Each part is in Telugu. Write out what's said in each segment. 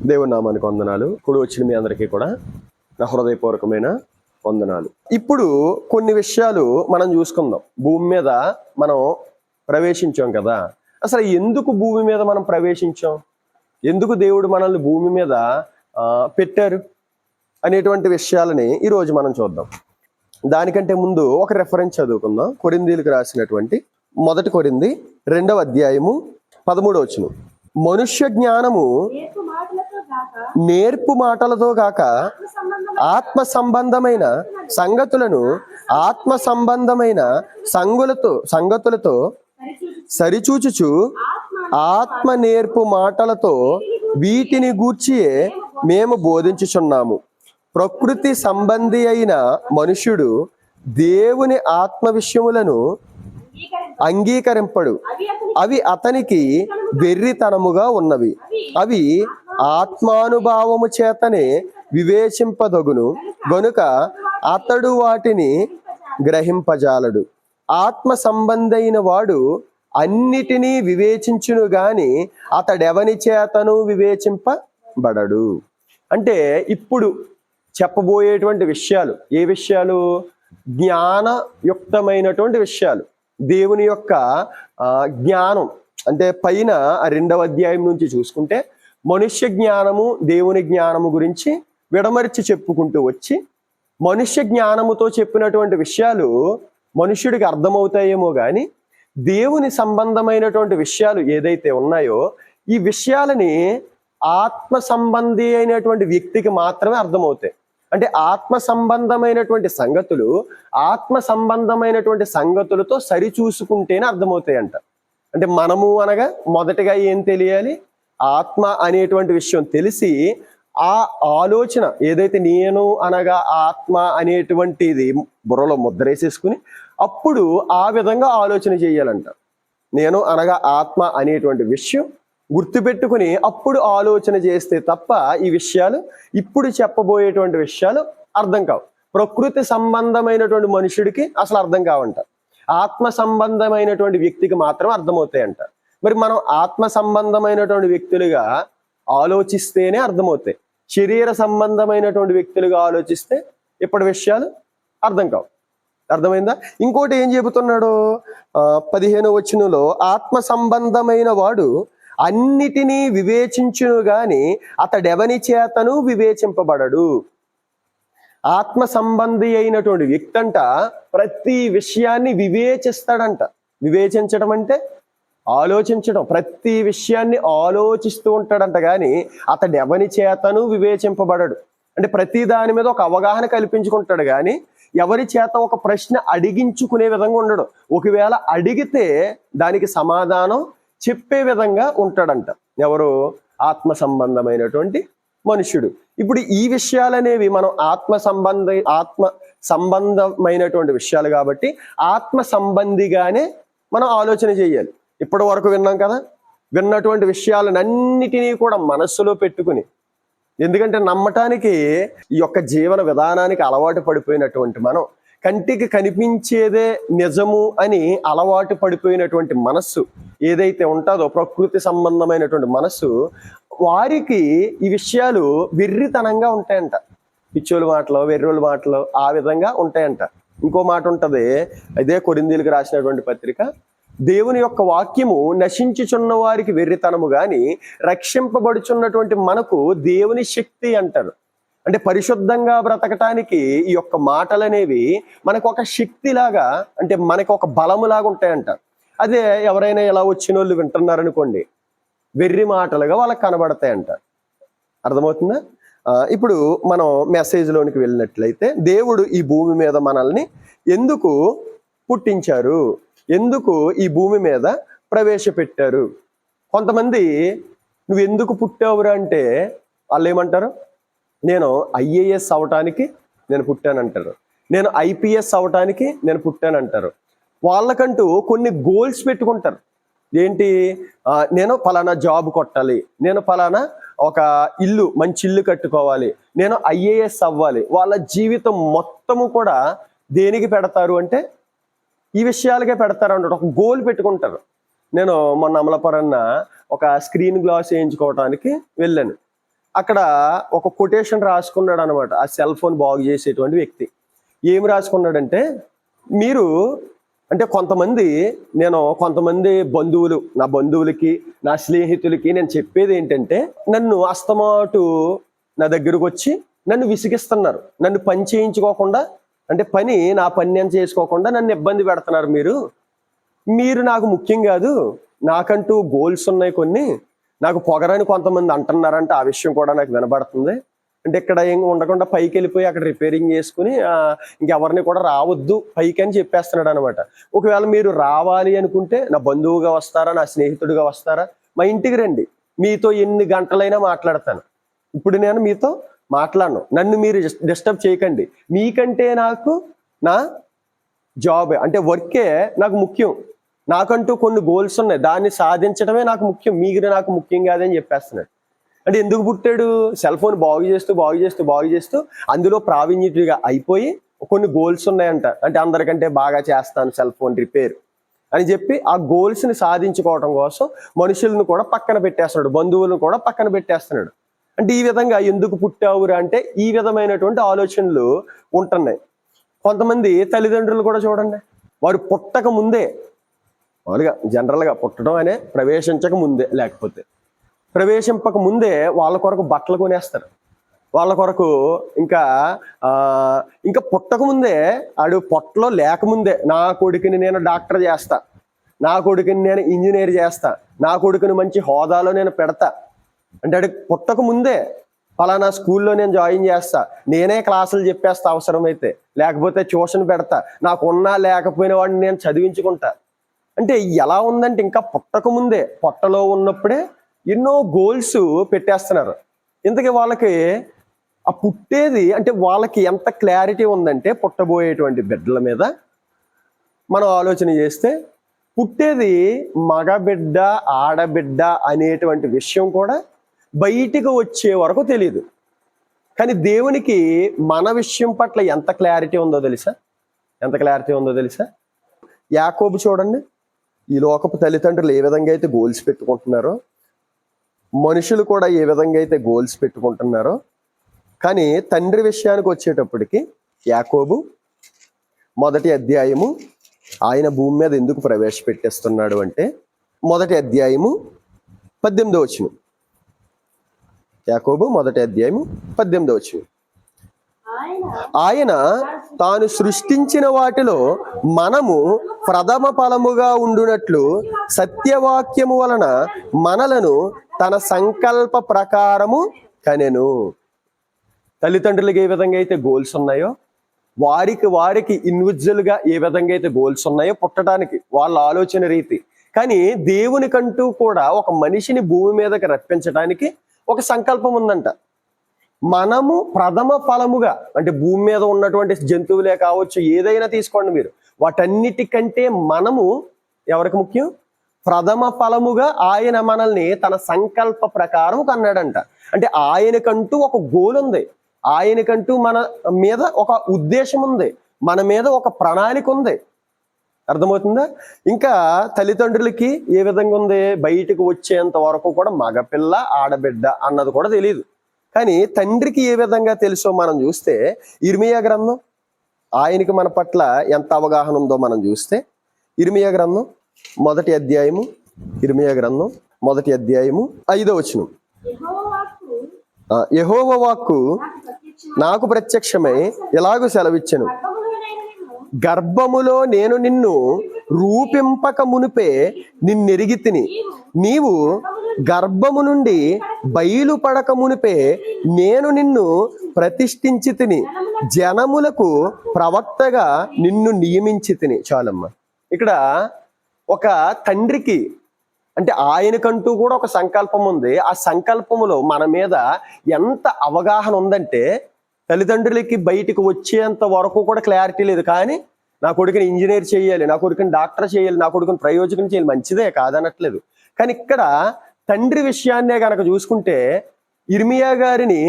దేవుని నామానికి వందనాలు. కూడి వచ్చిన మీ అందరికీ కూడా నా హృదయపూర్వకమైన వందనాలు. ఇప్పుడు కొన్ని విషయాలు మనం చూసుకుందాం. భూమి మీద మనం ప్రవేశించాం కదా, అసలు ఎందుకు భూమి మీద మనం ప్రవేశించాం, ఎందుకు దేవుడు మనల్ని భూమి మీద పెట్టారు అనేటువంటి విషయాలని ఈరోజు మనం చూద్దాం. దానికంటే ముందు ఒక రెఫరెన్స్ చదువుకుందాం. కొరింథీయులకు రాసినటువంటి 1 కొరింథీ 2వ అధ్యాయము 13వ వచనం. మనుష్య జ్ఞానము నేర్పు మాటలతో కాక ఆత్మ సంబంధమైన సంగతులను ఆత్మ సంబంధమైన సంగతులతో సరిచూచుచు ఆత్మ నేర్పు మాటలతో వీటిని గూర్చియే మేము బోధించుచున్నాము. ప్రకృతి సంబంధి అయిన మనుష్యుడు దేవుని ఆత్మ విషయములను అంగీకరింపడు. అవి అతనికి వెర్రితనముగా ఉన్నవి. అవి ఆత్మానుభావము చేతనే వివేచింపదగును గనుక అతడు వాటిని గ్రహింపజాలడు. ఆత్మ సంబంధైన వాడు అన్నిటినీ వివేచించును గాని అతడెవని చేతను వివేచింపబడడు. అంటే ఇప్పుడు చెప్పబోయేటువంటి విషయాలు ఏ విషయాలు? జ్ఞానయుక్తమైనటువంటి విషయాలు. దేవుని యొక్క జ్ఞానం అంటే పైన 2వ అధ్యాయం నుంచి చూసుకుంటే మనుష్య జ్ఞానము దేవుని జ్ఞానము గురించి విడమరిచి చెప్పుకుంటూ వచ్చి మనుష్య జ్ఞానముతో చెప్పినటువంటి విషయాలు మనుష్యుడికి అర్థమవుతాయేమో కానీ దేవుని సంబంధమైనటువంటి విషయాలు ఏదైతే ఉన్నాయో ఈ విషయాలని ఆత్మ సంబంధి అయినటువంటి వ్యక్తికి మాత్రమే అర్థమవుతాయి. అంటే ఆత్మ సంబంధమైనటువంటి సంగతులు ఆత్మ సంబంధమైనటువంటి సంగతులతో సరిచూసుకుంటేనే అర్థమవుతాయి అంట. అంటే మనము అనగా మొదటగా ఏం తెలియాలి? ఆత్మ అనేటువంటి విషయం తెలిసి ఆ ఆలోచన ఏదైతే నేను అనగా ఆత్మ అనేటువంటిది బుర్రలో ముద్రేసేసుకుని అప్పుడు ఆ విధంగా ఆలోచన చేయాలంట. నేను అనగా ఆత్మ అనేటువంటి విషయం గుర్తుపెట్టుకుని అప్పుడు ఆలోచన చేస్తే తప్ప ఈ విషయాలు ఇప్పుడు చెప్పబోయేటువంటి విషయాలు అర్థం కావు. ప్రకృతి సంబంధమైనటువంటి మనుషుడికి అసలు అర్థం కావంట. ఆత్మ సంబంధమైనటువంటి వ్యక్తికి మాత్రం అర్థమవుతాయంట. మరి మనం ఆత్మ సంబంధమైనటువంటి వ్యక్తులుగా ఆలోచిస్తేనే అర్థమవుతాయి. శరీర సంబంధమైనటువంటి వ్యక్తులుగా ఆలోచిస్తే ఇప్పటి విషయాలు అర్థం కావు. అర్థమైందా? ఇంకోటి ఏం చెబుతున్నాడు 15వ వచనంలో, ఆత్మ సంబంధమైన వాడు అన్నిటినీ వివేచించును గాని అతడెవని చేతను వివేచింపబడడు. ఆత్మ సంబంధి అయినటువంటి వ్యక్తి అంట ప్రతి విషయాన్ని వివేచిస్తాడంట. వివేచించడం అంటే ఆలోచించడం. ప్రతి విషయాన్ని ఆలోచిస్తూ ఉంటాడంట కానీ అతడు ఎవని చేతను వివేచింపబడడు. అంటే ప్రతి దాని మీద ఒక అవగాహన కల్పించుకుంటాడు కానీ ఎవరి చేత ఒక ప్రశ్న అడిగించుకునే విధంగా ఉండడు. ఒకవేళ అడిగితే దానికి సమాధానం చెప్పే విధంగా ఉంటాడంట. ఎవరు? ఆత్మ సంబంధమైనటువంటి మనుష్యుడు. ఇప్పుడు ఈ విషయాలనేవి మనం ఆత్మ సంబంధమైనటువంటి విషయాలు కాబట్టి ఆత్మ సంబంధిగానే మనం ఆలోచన చేయాలి. ఇప్పటి వరకు విన్నాం కదా, విన్నటువంటి విషయాలన్నిటినీ కూడా మనస్సులో పెట్టుకుని, ఎందుకంటే నమ్మటానికి ఈ యొక్క జీవన విధానానికి అలవాటు పడిపోయినటువంటి మనం, కంటికి కనిపించేదే నిజము అని అలవాటు పడిపోయినటువంటి మనస్సు ఏదైతే ఉంటుందో ప్రకృతి సంబంధమైనటువంటి మనస్సు, వారికి ఈ విషయాలు వెర్రితనంగా ఉంటాయంట. పిచ్చోళ్ళ మాటలు, వెర్రోళ్ళ మాటలు ఆ విధంగా ఉంటాయంట. ఇంకో మాట ఉంటుంది, అదే కొరింథీయులకు రాసినటువంటి పత్రిక, దేవుని యొక్క వాక్యము నశించుచున్న వారికి వెర్రితనము గాని రక్షింపబడుచున్నటువంటి మనకు దేవుని శక్తి అంటారు. అంటే పరిశుద్ధంగా బ్రతకటానికి ఈ యొక్క మాటలనేవి మనకు ఒక శక్తిలాగా, అంటే మనకు ఒక బలములాగా ఉంటాయంట. అదే ఎవరైనా ఇలా వచ్చిన వాళ్ళు వింటున్నారనుకోండి, వెర్రి మాటలుగా వాళ్ళకి కనబడతాయంట. అర్థమవుతుందా? ఇప్పుడు మనం మెసేజ్లోనికి వెళ్ళినట్లయితే, దేవుడు ఈ భూమి మీద మనల్ని ఎందుకు పుట్టించారు, ఎందుకు ఈ భూమి మీద ప్రవేశపెట్టారు? కొంతమంది నువ్వు ఎందుకు పుట్టావురా అంటే వాళ్ళు ఏమంటారు, నేను ఐఏఎస్ అవటానికి నేను పుట్టానంటారు, నేను ఐపీఎస్ అవటానికి నేను పుట్టానంటారు. వాళ్ళకంటూ కొన్ని గోల్స్ పెట్టుకుంటారు. ఏంటి? నేను ఫలానా జాబ్ కొట్టాలి, నేను ఫలానా ఒక ఇల్లు, మంచి ఇల్లు కట్టుకోవాలి, నేను ఐఏఎస్ అవ్వాలి. వాళ్ళ జీవితం మొత్తము కూడా దేనికి పెడతారు అంటే ఈ విషయాలకే పెడతారు అన్నట్టు ఒక గోల్ పెట్టుకుంటారు. నేను మొన్న అమలాపురాన్న ఒక స్క్రీన్ గ్లాస్ వేయించుకోవడానికి వెళ్ళాను. అక్కడ ఒక కొటేషన్ రాసుకున్నాడు అనమాట ఆ సెల్ ఫోన్ బాగు చేసేటువంటి వ్యక్తి. ఏం రాసుకున్నాడంటే, మీరు అంటే కొంతమంది బంధువులు, నా బంధువులకి నా స్నేహితులకి నేను చెప్పేది ఏంటంటే, నన్ను అస్తమాటు నా దగ్గరకు వచ్చి నన్ను విసిగిస్తున్నారు, నన్ను పని చేయించుకోకుండా, అంటే నా పని నేను చేసుకోకుండా నన్ను ఇబ్బంది పెడుతున్నారు. మీరు నాకు ముఖ్యం కాదు, నాకంటూ గోల్స్ ఉన్నాయి కొన్ని, నాకు పొగరని కొంతమంది అంటున్నారంటే ఆ విషయం కూడా నాకు వినబడుతుంది. అంటే ఇక్కడ ఏం ఉండకుండా పైకి వెళ్ళిపోయి అక్కడ రిపేరింగ్ చేసుకుని ఇంకెవరిని కూడా రావద్దు పైకి అని చెప్పేస్తున్నాడు అనమాట. ఒకవేళ మీరు రావాలి అనుకుంటే నా బంధువుగా వస్తారా, నా స్నేహితుడిగా వస్తారా, మా ఇంటికి రండి, మీతో ఎన్ని గంటలైనా మాట్లాడతాను. ఇప్పుడు నేను మీతో మాట్లాడను, నన్ను మీరు డిస్టర్బ్ చేయకండి. మీకంటే నాకు నా జాబ్ అంటే వర్కే నాకు ముఖ్యం, నాకంటూ కొన్ని గోల్స్ ఉన్నాయి, దాన్ని సాధించడమే నాకు ముఖ్యం, మీరు నాకు ముఖ్యం కాదని చెప్పేస్తున్నాడు. అంటే ఎందుకు పుట్టాడు? సెల్ ఫోన్ బాగు చేస్తూ అందులో ప్రావీణ్యతగా అయిపోయి కొన్ని గోల్స్ ఉన్నాయంట. అంటే అందరికంటే బాగా చేస్తాను సెల్ ఫోన్ రిపేర్ అని చెప్పి ఆ గోల్స్ని సాధించుకోవడం కోసం మనుషులను కూడా పక్కన పెట్టేస్తున్నాడు, బంధువులను కూడా పక్కన పెట్టేస్తున్నాడు. అంటే ఈ విధంగా ఎందుకు పుట్టావురా అంటే ఈ విధమైనటువంటి ఆలోచనలు ఉంటున్నాయి. కొంతమంది తల్లిదండ్రులు కూడా చూడండి, వారు పుట్టక ముందే, మామూలుగా జనరల్గా పుట్టడం అనే ప్రవేశించక ముందే, లేకపోతే ప్రవేశింపక ముందే వాళ్ళ కొరకు బట్టలు కొనేస్తారు, వాళ్ళ కొరకు ఇంకా పుట్టక ముందే, ఆడు పొట్టలో లేకముందే నా కొడుకుని నేను డాక్టర్ చేస్తా, నా కొడుకుని నేను ఇంజనీర్ చేస్తా, నా కొడుకుని మంచి హోదాలో నేను పెడతా అంటే, ఆడు పుట్టక ముందే ఫలానా స్కూల్లో నేను జాయిన్ చేస్తా, నేనే క్లాసులు చెప్పేస్తా అవసరమైతే, లేకపోతే ట్యూషన్ పెడతా, నాకున్నా లేకపోయిన వాడిని నేను చదివించుకుంటా. అంటే ఎలా ఉందంటే ఇంకా పుట్టక ముందే, పొట్టలో ఉన్నప్పుడే ఎన్నో గోల్స్ పెట్టేస్తున్నారు. ఇంతకీ వాళ్ళకి ఆ పుట్టేది అంటే వాళ్ళకి ఎంత క్లారిటీ ఉందంటే, పుట్టబోయేటువంటి బిడ్డల మీద మనం ఆలోచన చేస్తే, పుట్టేది మగబిడ్డ ఆడబిడ్డ అనేటువంటి విషయం కూడా బయటికి వచ్చే వరకు తెలియదు. కానీ దేవునికి మన విషయం పట్ల ఎంత క్లారిటీ ఉందో తెలుసా? యాకోబు చూడండి, ఈ లోకపు తల్లిదండ్రులు ఏ విధంగా అయితే గోల్స్ పెట్టుకుంటున్నారో, మనుషులు కూడా ఏ విధంగా అయితే గోల్స్ పెట్టుకుంటున్నారో, కానీ తండ్రి విషయానికి వచ్చేటప్పటికి యాకోబు 1వ అధ్యాయము ఆయన భూమి మీద ఎందుకు ప్రవేశపెట్టేస్తున్నాడు అంటే, 1వ అధ్యాయము 18వ వచనం. యాకోబు 1వ అధ్యాయము 18వ వచనం. ఆయన తాను సృష్టించిన వాటిలో మనము ప్రథమ ఫలముగా ఉండునట్లు సత్యవాక్యము వలన మనలను తన సంకల్ప ప్రకారము కనెను. తల్లిదండ్రులకు ఏ విధంగా అయితే గోల్స్ ఉన్నాయో, వారికి ఇండివిజువల్గా ఏ విధంగా అయితే గోల్స్ ఉన్నాయో పుట్టడానికి వాళ్ళ ఆలోచన రీతి, కానీ దేవునికంటూ కూడా ఒక మనిషిని భూమి మీదకి రప్పించడానికి ఒక సంకల్పం ఉందంట. మనము ప్రథమ ఫలముగా, అంటే భూమి మీద ఉన్నటువంటి జంతువులే కావచ్చు, ఏదైనా తీసుకోండి మీరు, వాటన్నిటికంటే మనము ఎవరికి ముఖ్యం? ప్రథమ ఫలముగా ఆయన మనల్ని తన సంకల్ప ప్రకారం కన్నాడంట. అంటే ఆయనకంటూ ఒక గోల్ ఉంది, ఆయనకంటూ మన మీద ఒక ఉద్దేశం ఉంది, మన మీద ఒక ప్రణాళిక ఉంది. అర్థమవుతుందా? ఇంకా తల్లిదండ్రులకి ఏ విధంగా ఉంది? బయటకు వచ్చేంత వరకు కూడా మగపిల్ల ఆడబిడ్డ అన్నది కూడా తెలియదు. కానీ తండ్రికి ఏ విధంగా తెలుసో మనం చూస్తే, ఇర్మియా గ్రంథం, ఆయనకి మన పట్ల ఎంత అవగాహన ఉందో మనం చూస్తే, ఇర్మియా గ్రంథం 1వ అధ్యాయము, 5వ వచనం. యెహోవా వాక్కు నాకు ప్రత్యక్షమై ఎలాగూ సెలవిచ్చెను, గర్భములో నేను నిన్ను రూపింపక మునిపే నిన్నెరిగి తిని, నీవు గర్భము నుండి బయలుపడక మునిపే నేను నిన్ను ప్రతిష్ఠించి తిని, జనములకు ప్రవక్తగా నిన్ను నియమించి తిని. చాలమ్మా. ఇక్కడ ఒక తండ్రికి అంటే ఆయనకంటూ కూడా ఒక సంకల్పం ఉంది. ఆ సంకల్పములో మన మీద ఎంత అవగాహన ఉందంటే, తల్లిదండ్రులకి బయటికి వచ్చేంత వరకు కూడా క్లారిటీ లేదు. కానీ నా కొడుకుని ఇంజనీర్ చేయాలి, నా కొడుకుని డాక్టర్ చేయాలి, నా కొడుకుని ప్రయోజకం చేయాలి, మంచిదే కాదనట్లేదు. కానీ ఇక్కడ తండ్రి విషయాన్నే కనుక చూసుకుంటే, ఇర్మియా గారిని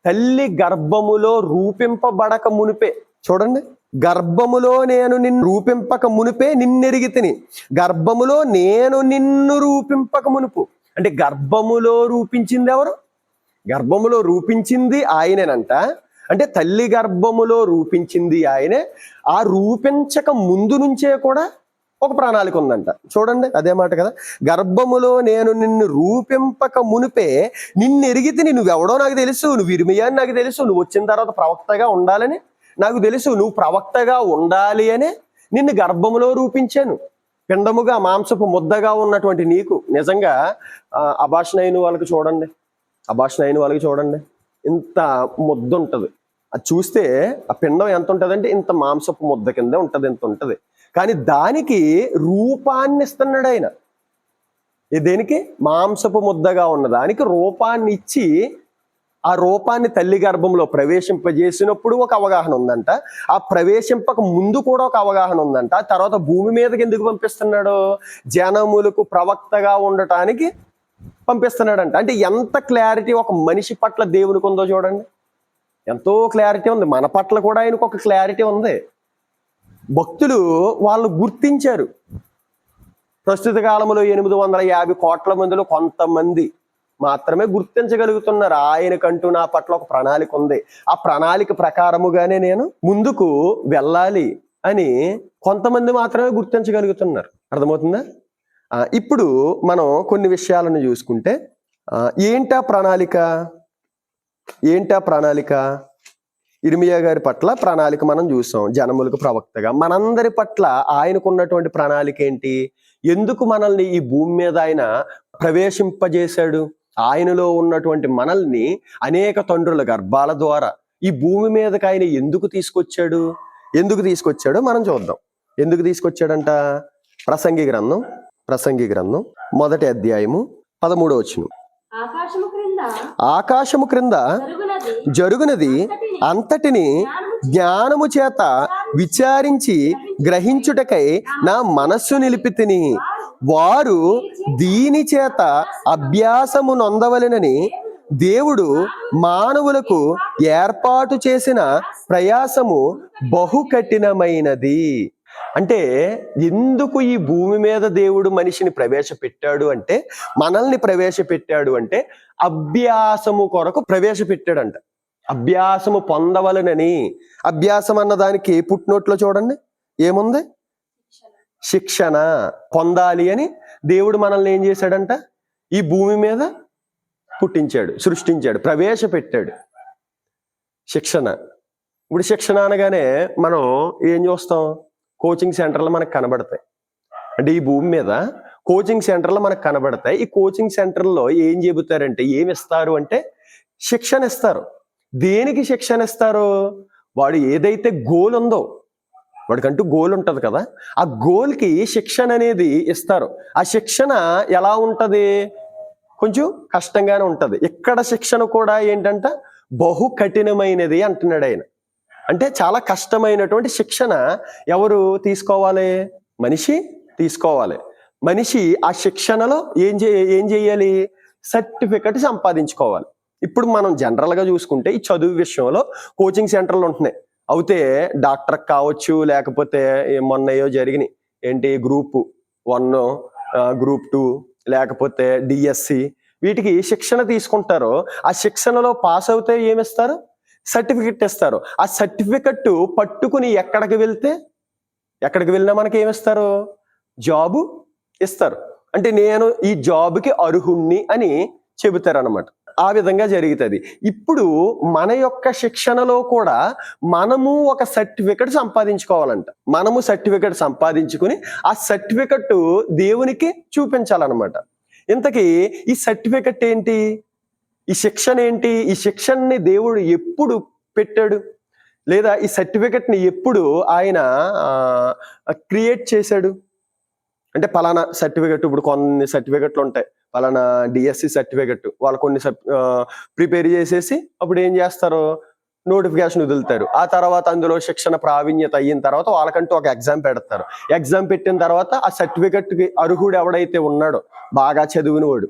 తల్లి గర్భములో రూపింపబడక మునిపే, చూడండి, గర్భములో నేను నిన్ను రూపింపక మునిపే నిన్నెరిగి తిని, గర్భములో నేను నిన్ను రూపింపక మునుపు. అంటే గర్భములో రూపించింది ఎవరు? గర్భములో రూపించింది ఆయనేనంట. అంటే తల్లి గర్భములో రూపించింది ఆయనే. ఆ రూపించక ముందు నుంచే కూడా ఒక ప్రణాళిక ఉందంట. చూడండి, అదే మాట కదా. గర్భములో నేను నిన్ను రూపింపక మునిపే నిన్ను ఎరిగితే నువ్వెవడో నాకు తెలుసు, నువ్వు ఇర్మియా అని నాకు తెలుసు, నువ్వు వచ్చిన తర్వాత ప్రవక్తగా ఉండాలని నాకు తెలుసు, నువ్వు ప్రవక్తగా ఉండాలి అని నిన్ను గర్భములో రూపించాను. పిండముగా మాంసపు ముద్దగా ఉన్నటువంటి నీకు నిజంగా అబార్షన్ అయిన వాళ్ళకి చూడండి, ఇంత ముద్ద ఉంటుంది. అది చూస్తే ఆ పిండం ఎంత ఉంటుంది అంటే ఇంత మాంసపు ముద్ద కింద ఉంటుంది, ఇంత ఉంటుంది. కానీ దానికి రూపాన్ని ఇస్తున్నాడు ఆయన. దేనికి? మాంసపు ముద్దగా ఉన్న దానికి రూపాన్ని ఇచ్చి ఆ రూపాన్ని తల్లి గర్భంలో ప్రవేశింపజేసినప్పుడు ఒక అవగాహన ఉందంట. ఆ ప్రవేశింపక ముందు కూడా ఒక అవగాహన ఉందంట. తర్వాత భూమి మీదకి ఎందుకు పంపిస్తున్నాడు? జనములకు ప్రవక్తగా ఉండటానికి పంపిస్తున్నాడంట. అంటే ఎంత క్లారిటీ ఒక మనిషి పట్ల దేవునికి ఉందో చూడండి. ఎంతో క్లారిటీ ఉంది. మన పట్ల కూడా ఆయనకు ఒక క్లారిటీ ఉంది. భక్తులు వాళ్ళు గుర్తించారు. ప్రస్తుత కాలంలో 850 కోట్ల మందిలో కొంతమంది మాత్రమే గుర్తించగలుగుతున్నారు, ఆయనకంటూ నా పట్ల ఒక ప్రణాళిక ఉంది, ఆ ప్రణాళిక ప్రకారముగానే నేను ముందుకు వెళ్ళాలి అని కొంతమంది మాత్రమే గుర్తించగలుగుతున్నారు. అర్థమవుతుందా? ఇప్పుడు మనం కొన్ని విషయాలను చూసుకుంటే ఏంటా ప్రణాళిక? ఇర్మియా గారి పట్ల ప్రణాళిక మనం చూసాం. జనములకు ప్రవక్తగా మనందరి పట్ల ఆయనకున్నటువంటి ప్రణాళిక ఏంటి? ఎందుకు మనల్ని ఈ భూమి మీద ఆయన ప్రవేశింపజేశాడు? ఆయనలో ఉన్నటువంటి మనల్ని అనేక తండ్రుల గర్భాల ద్వారా ఈ భూమి మీదకి ఆయన ఎందుకు తీసుకొచ్చాడో మనం చూద్దాం. ఎందుకు తీసుకొచ్చాడంట? ప్రసంగి గ్రంథం 1వ అధ్యాయము 13వ వచనం. ఆకాశము క్రింద జరుగునది అంతటిని జ్ఞానము చేత విచారించి గ్రహించుటకై నా మనస్సు నిలిపితిని. వారు దీని చేత అభ్యాసము నొందవలెనని దేవుడు మానవులకు ఏర్పాటు చేసిన ప్రయాసము బహు కఠినమైనది. అంటే ఎందుకు ఈ భూమి మీద దేవుడు మనిషిని ప్రవేశపెట్టాడు అంటే, మనల్ని ప్రవేశపెట్టాడు అంటే అభ్యాసము కొరకు ప్రవేశపెట్టాడంట. అభ్యాసము పొందవలనని. అభ్యాసం అన్న దానికి పుట్టినోట్లో చూడండి ఏముంది? శిక్షణ పొందాలి అని దేవుడు మనల్ని ఏం చేశాడంట? ఈ భూమి మీద పుట్టించాడు, సృష్టించాడు, ప్రవేశపెట్టాడు. శిక్షణ. ఇప్పుడు శిక్షణ అనగానే మనం ఏం చూస్తాం? కోచింగ్ సెంటర్లు మనకు కనబడతాయి. అంటే ఈ భూమి మీద కోచింగ్ సెంటర్లు మనకు కనబడతాయి. ఈ కోచింగ్ సెంటర్లో ఏం చెబుతారంటే, ఏమి ఇస్తారు అంటే శిక్షణ ఇస్తారు. దేనికి శిక్షణ ఇస్తారు? వాడు ఏదైతే గోల్ ఉందో, వాడికంటూ గోల్ ఉంటుంది కదా, ఆ గోల్కి శిక్షణ అనేది ఇస్తారు. ఆ శిక్షణ ఎలా ఉంటుంది? కొంచెం కష్టంగానే ఉంటుంది. ఇక్కడ శిక్షణ కూడా ఏంటంట? బహు కఠినమైనది అంటున్నాడు ఆయన. అంటే చాలా కష్టమైనటువంటి శిక్షణ ఎవరు తీసుకోవాలి? మనిషి తీసుకోవాలి. మనిషి ఆ శిక్షణలో ఏం చేయాలి? సర్టిఫికెట్ సంపాదించుకోవాలి. ఇప్పుడు మనం జనరల్గా చూసుకుంటే ఈ చదువు విషయంలో కోచింగ్ సెంటర్లు ఉంటున్నాయి. అయితే డాక్టర్ కావచ్చు, లేకపోతే మొన్నయో జరిగినాయి ఏంటి, గ్రూప్ 1, గ్రూప్ 2, లేకపోతే డిఎస్సి, వీటికి శిక్షణ తీసుకుంటారో ఆ శిక్షణలో పాస్ అవుతే ఏమిస్తారు? సర్టిఫికెట్ ఇస్తారు. ఆ సర్టిఫికెట్ పట్టుకుని ఎక్కడికి వెళ్ళినా మనకి ఏమిస్తారు? జాబు ఇస్తారు. అంటే నేను ఈ జాబ్కి అర్హుణ్ణి అని చెబుతారు అన్నమాట. ఆ విధంగా జరుగుతుంది. ఇప్పుడు మన యొక్క శిక్షణలో కూడా మనము ఒక సర్టిఫికెట్ సంపాదించుకోవాలంట. మనము సర్టిఫికెట్ సంపాదించుకుని ఆ సర్టిఫికెట్ దేవునికి చూపించాలన్నమాట. ఇంతకీ ఈ సర్టిఫికెట్ ఏంటి? ఈ శిక్షణ ఏంటి? ఈ శిక్షణని దేవుడు ఎప్పుడు పెట్టాడు? లేదా ఈ సర్టిఫికెట్ని ఎప్పుడు ఆయన క్రియేట్ చేశాడు? అంటే పలానా సర్టిఫికెట్, ఇప్పుడు కొన్ని సర్టిఫికెట్లు ఉంటాయి, పలానా డిఎస్సి సర్టిఫికెట్, వాళ్ళు కొన్ని ప్రిపేర్ చేసేసి అప్పుడు ఏం చేస్తారు? నోటిఫికేషన్ వదులుతారు. ఆ తర్వాత అందులో శిక్షణ ప్రావీణ్యత అయిన తర్వాత వాళ్ళకంటూ ఒక ఎగ్జామ్ పెడతారు. ఎగ్జామ్ పెట్టిన తర్వాత ఆ సర్టిఫికెట్కి అర్హుడు ఎవడైతే ఉన్నాడో, బాగా చదివినవాడు,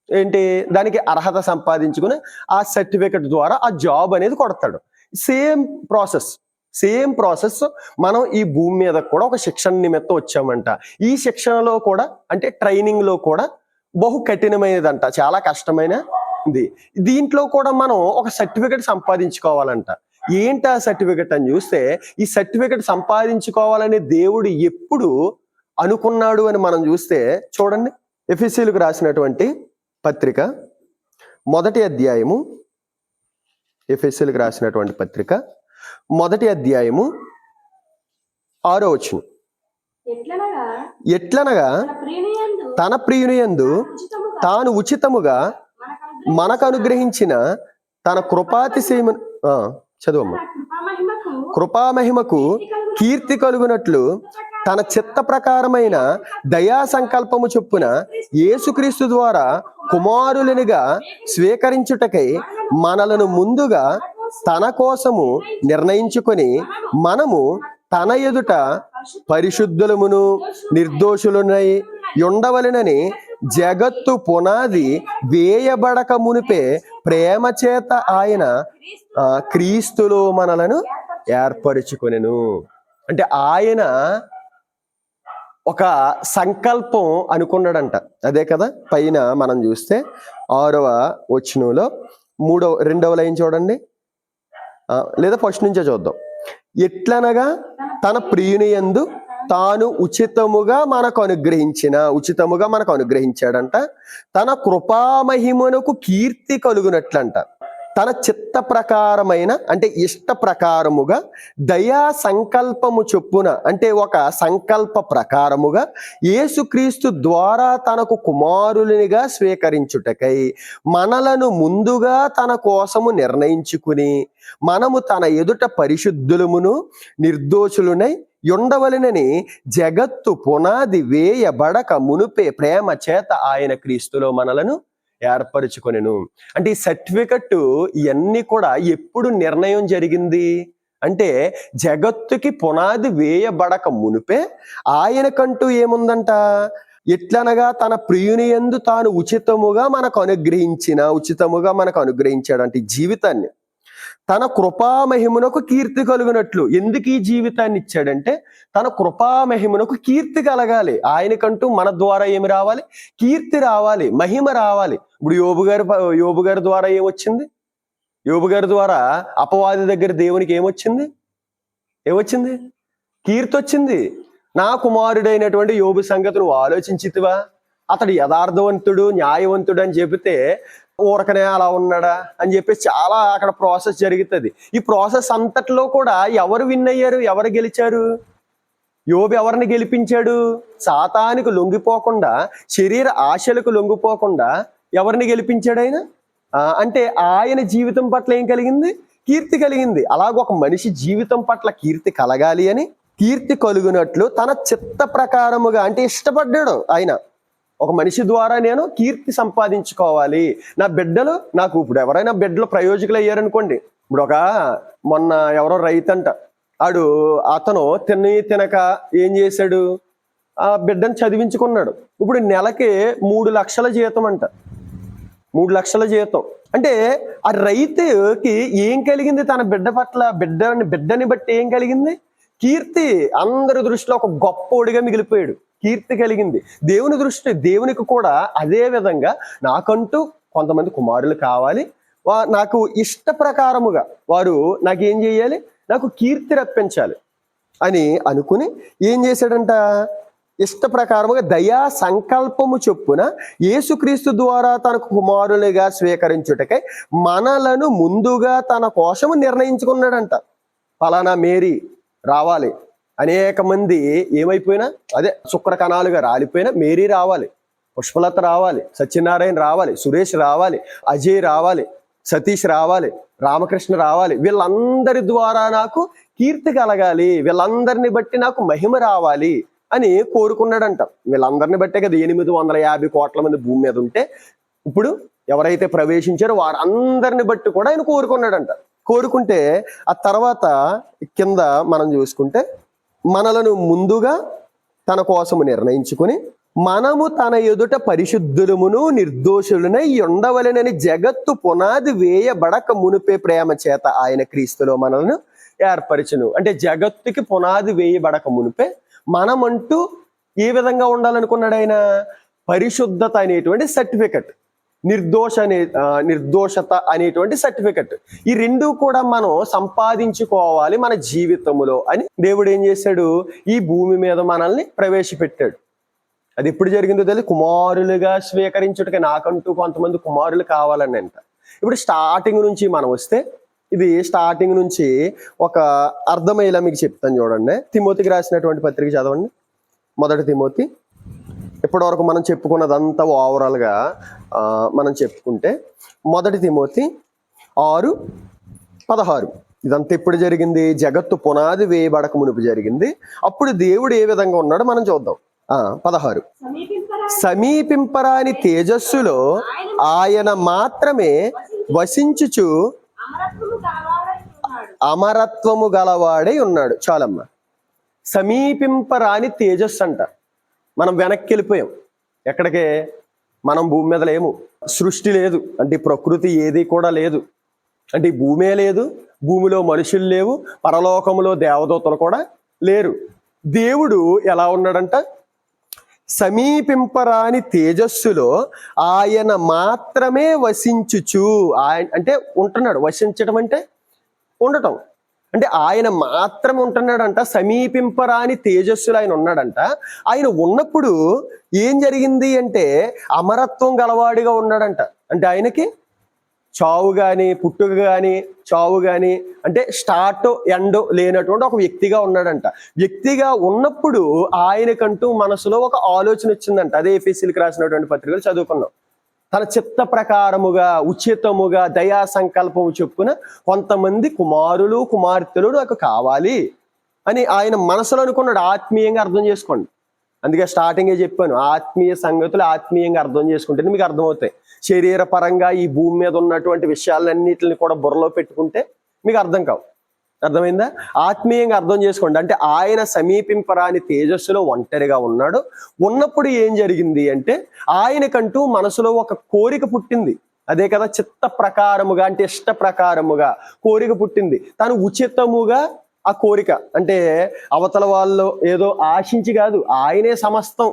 ఏంటి దానికి అర్హత సంపాదించుకుని ఆ సర్టిఫికెట్ ద్వారా ఆ జాబ్ అనేది కొడతాడు. సేమ్ ప్రాసెస్ మనం ఈ భూమి మీద కూడా ఒక శిక్షణ నిమిత్తం వచ్చామంట. ఈ శిక్షణలో కూడా అంటే ట్రైనింగ్ లో కూడా బహు కఠినమైనదంట, చాలా కష్టమైన ఉంది. దీంట్లో కూడా మనం ఒక సర్టిఫికెట్ సంపాదించుకోవాలంట. ఏంటి ఆ సర్టిఫికెట్ అని చూస్తే, ఈ సర్టిఫికెట్ సంపాదించుకోవాలని దేవుడు ఎప్పుడు అనుకున్నాడు అని మనం చూస్తే చూడండి, ఎఫెసీయులకు రాసినటువంటి పత్రిక 1వ అధ్యాయము, ఎఫెసీయులకు రాసినటువంటి పత్రిక 1వ అధ్యాయము 6వ వచనం. ఎట్లనగా తన ప్రియుని యందు తాను ఉచితముగా మనకు అనుగ్రహించిన తన కృపాతిశయము చదువమ్మ. కృపామహిమకు కీర్తి కలుగునట్లు తన చిత్త ప్రకారమైన దయా సంకల్పము చొప్పున యేసుక్రీస్తు ద్వారా కుమారులనిగా స్వీకరించుటకై మనలను ముందుగా తన కోసము నిర్ణయించుకొని మనము తన ఎదుట పరిశుద్ధులమును నిర్దోషులునై ఉండవలెనని జగత్తు పునాది వేయబడక మునిపే ప్రేమ చేత ఆయన క్రీస్తులో మనలను ఏర్పరచుకొనెను. అంటే ఆయన ఒక సంకల్పం అనుకున్నాడంట. అదే కదా పైన మనం చూస్తే 6వ వచనంలో 2వ లైన్ చూడండి, లేదా ఫస్ట్ నుంచే చూద్దాం. ఎట్లనగా తన ప్రియుని యందు తాను ఉచితముగా మనకు అనుగ్రహించాడంట. తన కృపామహిమనకు కీర్తి కలుగునట్లంట. తన చిత్త ప్రకారమైన అంటే ఇష్ట ప్రకారముగా దయా సంకల్పము చొప్పున అంటే ఒక సంకల్ప ప్రకారముగా యేసుక్రీస్తు ద్వారా తనకు కుమారునిగా స్వీకరించుటకై మనలను ముందుగా తన కోసము నిర్ణయించుకుని మనము తన ఎదుట పరిశుద్ధులమును నిర్దోషులునై ఉండవలెనని జగత్తు పునాది వేయబడక మునుపే ప్రేమ చేత ఆయన క్రీస్తులో మనలను ఏర్పరచుకొనెను. అంటే ఈ సర్టిఫికెట్ ఇవన్నీ కూడా ఎప్పుడు నిర్ణయం జరిగింది అంటే, జగత్తుకి పునాది వేయబడక మునిపే ఆయనకంటూ ఏముందంట, ఎట్లనగా తన ప్రియుని యందు తాను ఉచితముగా మనకు అనుగ్రహించాడంటే జీవితాన్ని, తన కృపామహిమునకు కీర్తి కలుగునట్లు. ఎందుకు ఈ జీవితాన్ని ఇచ్చాడంటే తన కృపామహిమునకు కీర్తి కలగాలి. ఆయనకంటూ మన ద్వారా ఏమి రావాలి, కీర్తి రావాలి, మహిమ రావాలి. ఇప్పుడు యోబు గారి ద్వారా ఏమొచ్చింది, యోబు గారి ద్వారా అపవాది దగ్గర దేవునికి ఏమొచ్చింది, కీర్తి వచ్చింది. నా కుమారుడైనటువంటి యోబు సంగతి నువ్వు ఆలోచించితివా, అతడు యథార్థవంతుడు న్యాయవంతుడు అని చెబితే ఊరకనే అలా ఉన్నాడా అని చెప్పేసి చాలా అక్కడ ప్రాసెస్ జరుగుతుంది. ఈ ప్రాసెస్ అంతట్లో కూడా ఎవరు విన్ అయ్యారు, ఎవరు గెలిచారు? యోబు ఎవరిని గెలిపించాడు? సాతానికి లొంగిపోకుండా, శరీర ఆశలకు లొంగిపోకుండా ఎవరిని గెలిపించాడు ఆయన? అంటే ఆయన జీవితం పట్ల ఏం కలిగింది, కీర్తి కలిగింది. అలాగ ఒక మనిషి జీవితం పట్ల కీర్తి కలగాలి అని, కీర్తి కలుగునట్లు తన చిత్త ప్రకారముగా అంటే ఇష్టపడ్డాడు ఆయన. ఒక మనిషి ద్వారా నేను కీర్తి సంపాదించుకోవాలి, నా బిడ్డలు నాకు, ఇప్పుడు ఎవరైనా బిడ్డలు ప్రయోజకులు అయ్యారనుకోండి, ఇప్పుడు మొన్న ఎవరో రైతంట, అతను తినక ఏం చేశాడు, ఆ బిడ్డను చదివించుకున్నాడు. ఇప్పుడు నెలకి 3 లక్షల జీతం అంట, 3 లక్షల జీతం. అంటే ఆ రైతుకి ఏం కలిగింది, తన బిడ్డ పట్ల బిడ్డని బట్టి ఏం కలిగింది, కీర్తి. అందరి దృష్టిలో ఒక గొప్పోడిగా మిగిలిపోయాడు, కీర్తి కలిగింది. దేవునికి కూడా అదే విధంగా నాకంటూ కొంతమంది కుమారులు కావాలి, నాకు ఇష్ట ప్రకారముగా వారు నాకేం చేయాలి, నాకు కీర్తి రప్పించాలి అని అనుకుని ఏం చేశాడంట, ఇష్ట ప్రకారముగా దయా సంకల్పము చొప్పున యేసుక్రీస్తు ద్వారా తనకు కుమారులుగా స్వీకరించుటకై మనలను ముందుగా తన కోసము నిర్ణయించుకున్నాడంట. ఫలానా మేరీ రావాలి, అనేక మంది ఏమైపోయినా అదే శుక్ర కణాలుగా రాలిపోయినా మేరీ రావాలి, పుష్పలత రావాలి, సత్యనారాయణ రావాలి, సురేష్ రావాలి, అజయ్ రావాలి, సతీష్ రావాలి, రామకృష్ణ రావాలి. వీళ్ళందరి ద్వారా నాకు కీర్తి కలగాలి, వీళ్ళందరిని బట్టి నాకు మహిమ రావాలి అని కోరుకున్నాడంట. వీళ్ళందరిని బట్టే కదా 850 కోట్ల మంది భూమి మీద ఉంటే ఇప్పుడు ఎవరైతే ప్రవేశించారో వారందరిని బట్టి కూడా ఆయన కోరుకున్నాడంట. కోరుకుంటే ఆ తర్వాత కింద మనం చూసుకుంటే మనలను ముందుగా తన కోసము నిర్ణయించుకుని మనము తన ఎదుట పరిశుద్ధులమును నిర్దోషులనై ఉండవలెనని జగత్తు పునాది వేయబడక మునిపే ప్రేమ చేత ఆయన క్రీస్తులో మనలను ఏర్పరచును. అంటే జగత్తుకి పునాది వేయబడక మునిపే మనమంటూ ఏ విధంగా ఉండాలనుకున్నాడు ఆయన, పరిశుద్ధత అనేటువంటి సర్టిఫికెట్. నిర్దోషత అనేటువంటి సర్టిఫికెట్. ఈ రెండు కూడా మనం సంపాదించుకోవాలి మన జీవితంలో అని దేవుడు ఏం చేశాడు, ఈ భూమి మీద మనల్ని ప్రవేశపెట్టాడు. అది ఎప్పుడు జరిగిందో తెలియదు. కుమారులుగా స్వీకరించుటకి నాకంటూ కొంతమంది కుమారులు కావాలని అంట. ఇప్పుడు స్టార్టింగ్ నుంచి మనం వస్తే, ఇది స్టార్టింగ్ నుంచి ఒక అర్థమయ్యేలా మీకు చెప్తాను చూడండి. తిమోతికి రాసినటువంటి పత్రిక చదవండి, 1 తిమోతి. ఇప్పటివరకు మనం చెప్పుకున్నదంతా ఓవరాల్గా మనం చెప్పుకుంటే 1 తిమోతి 6:16. ఇదంతా ఎప్పుడు జరిగింది? జగత్తు పునాది వేయబడక మునుపు జరిగింది. అప్పుడు దేవుడు ఏ విధంగా ఉన్నాడో మనం చూద్దాం. 16, సమీపింపరాని తేజస్సులో ఆయన మాత్రమే వసించుచు అమరత్వము గలవాడై ఉన్నాడు. చాలమ్మ. సమీపింపరాని తేజస్సు అంట. మనం వెనక్కి వెళ్ళిపోయాం. ఎక్కడికే? మనం భూమి మీద లేము. సృష్టి లేదు అంటే ప్రకృతి ఏది కూడా లేదు అంటే ఈ భూమే లేదు, భూమిలో మనుషులు లేవు, పరలోకములో దేవదూతలు కూడా లేరు. దేవుడు ఎలా ఉన్నాడంట? సమీపింపరాని తేజస్సులో ఆయన మాత్రమే వసించుచు. అంటే ఉంటున్నాడు. వసించడం అంటే ఉండటం. అంటే ఆయన మాత్రమే ఉంటున్నాడంట. సమీపింపరాని తేజస్సులో ఆయన ఉన్నాడంట. ఆయన ఉన్నప్పుడు ఏం జరిగింది అంటే అమరత్వం గలవాడిగా ఉన్నాడంట. అంటే ఆయనకి చావు కానీ పుట్టుక కానీ చావు కానీ అంటే స్టార్ట్ ఎండ్ లేనటువంటి ఒక వ్యక్తిగా ఉన్నాడంట. వ్యక్తిగా ఉన్నప్పుడు ఆయనకంటూ మనసులో ఒక ఆలోచన వచ్చిందంట. అదే ఎఫెసీయులకు రాసినటువంటి పత్రికలు చదువుకున్నాం. తన చిత్త ప్రకారముగా ఉచితముగా దయా సంకల్పము చొప్పున కొంతమంది కుమారులు కుమార్తెలు నాకు కావాలి అని ఆయన మనసులో అనుకున్నాడు. ఆత్మీయంగా అర్థం చేసుకోండి. అందుకే స్టార్టింగే చెప్పాను, ఆత్మీయ సంగతులు ఆత్మీయంగా అర్థం చేసుకుంటే మీకు అర్థమవుతాయి. శరీరపరంగా ఈ భూమి మీద ఉన్నటువంటి విషయాలన్నిటిని కూడా బుర్రలో పెట్టుకుంటే మీకు అర్థం కావు. అర్థమైందా? ఆత్మీయంగా అర్థం చేసుకోండి. అంటే ఆయన సమీపింపరాని తేజస్సులో ఒంటరిగా ఉన్నాడు. ఉన్నప్పుడు ఏం జరిగింది అంటే ఆయనకంటూ మనసులో ఒక కోరిక పుట్టింది. అదే కదా, చిత్త ప్రకారముగా అంటే ఇష్ట ప్రకారముగా కోరిక పుట్టింది. తను ఉచితముగా ఆ కోరిక అంటే అవతల వాళ్ళు ఏదో ఆశించి కాదు, ఆయనే సమస్తం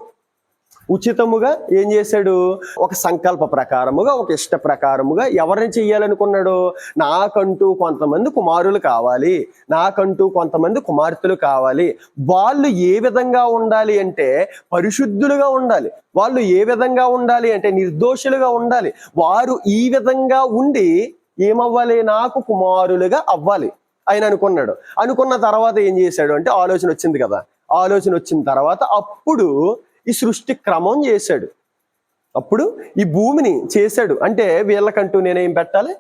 ఉచితముగా ఏం చేశాడు? ఒక సంకల్ప ప్రకారముగా ఒక ఇష్ట ప్రకారముగా ఎవరిని చెయ్యాలనుకున్నాడు? నాకంటూ కొంతమంది కుమారులు కావాలి, నాకంటూ కొంతమంది కుమార్తెలు కావాలి. వాళ్ళు ఏ విధంగా ఉండాలి అంటే పరిశుద్ధులుగా ఉండాలి. వాళ్ళు ఏ విధంగా ఉండాలి అంటే నిర్దోషులుగా ఉండాలి. వారు ఈ విధంగా ఉండి ఏమవ్వాలి? నాకు కుమారులుగా అవ్వాలి ఆయన అనుకున్నాడు. అనుకున్న తర్వాత ఏం చేశాడు అంటే ఆలోచన వచ్చింది కదా. ఆలోచన వచ్చిన తర్వాత అప్పుడు ఈ సృష్టి క్రమం చేశాడు. అప్పుడు ఈ భూమిని చేశాడు. అంటే వీళ్ళకంటూ నేనేం పెట్టాలి?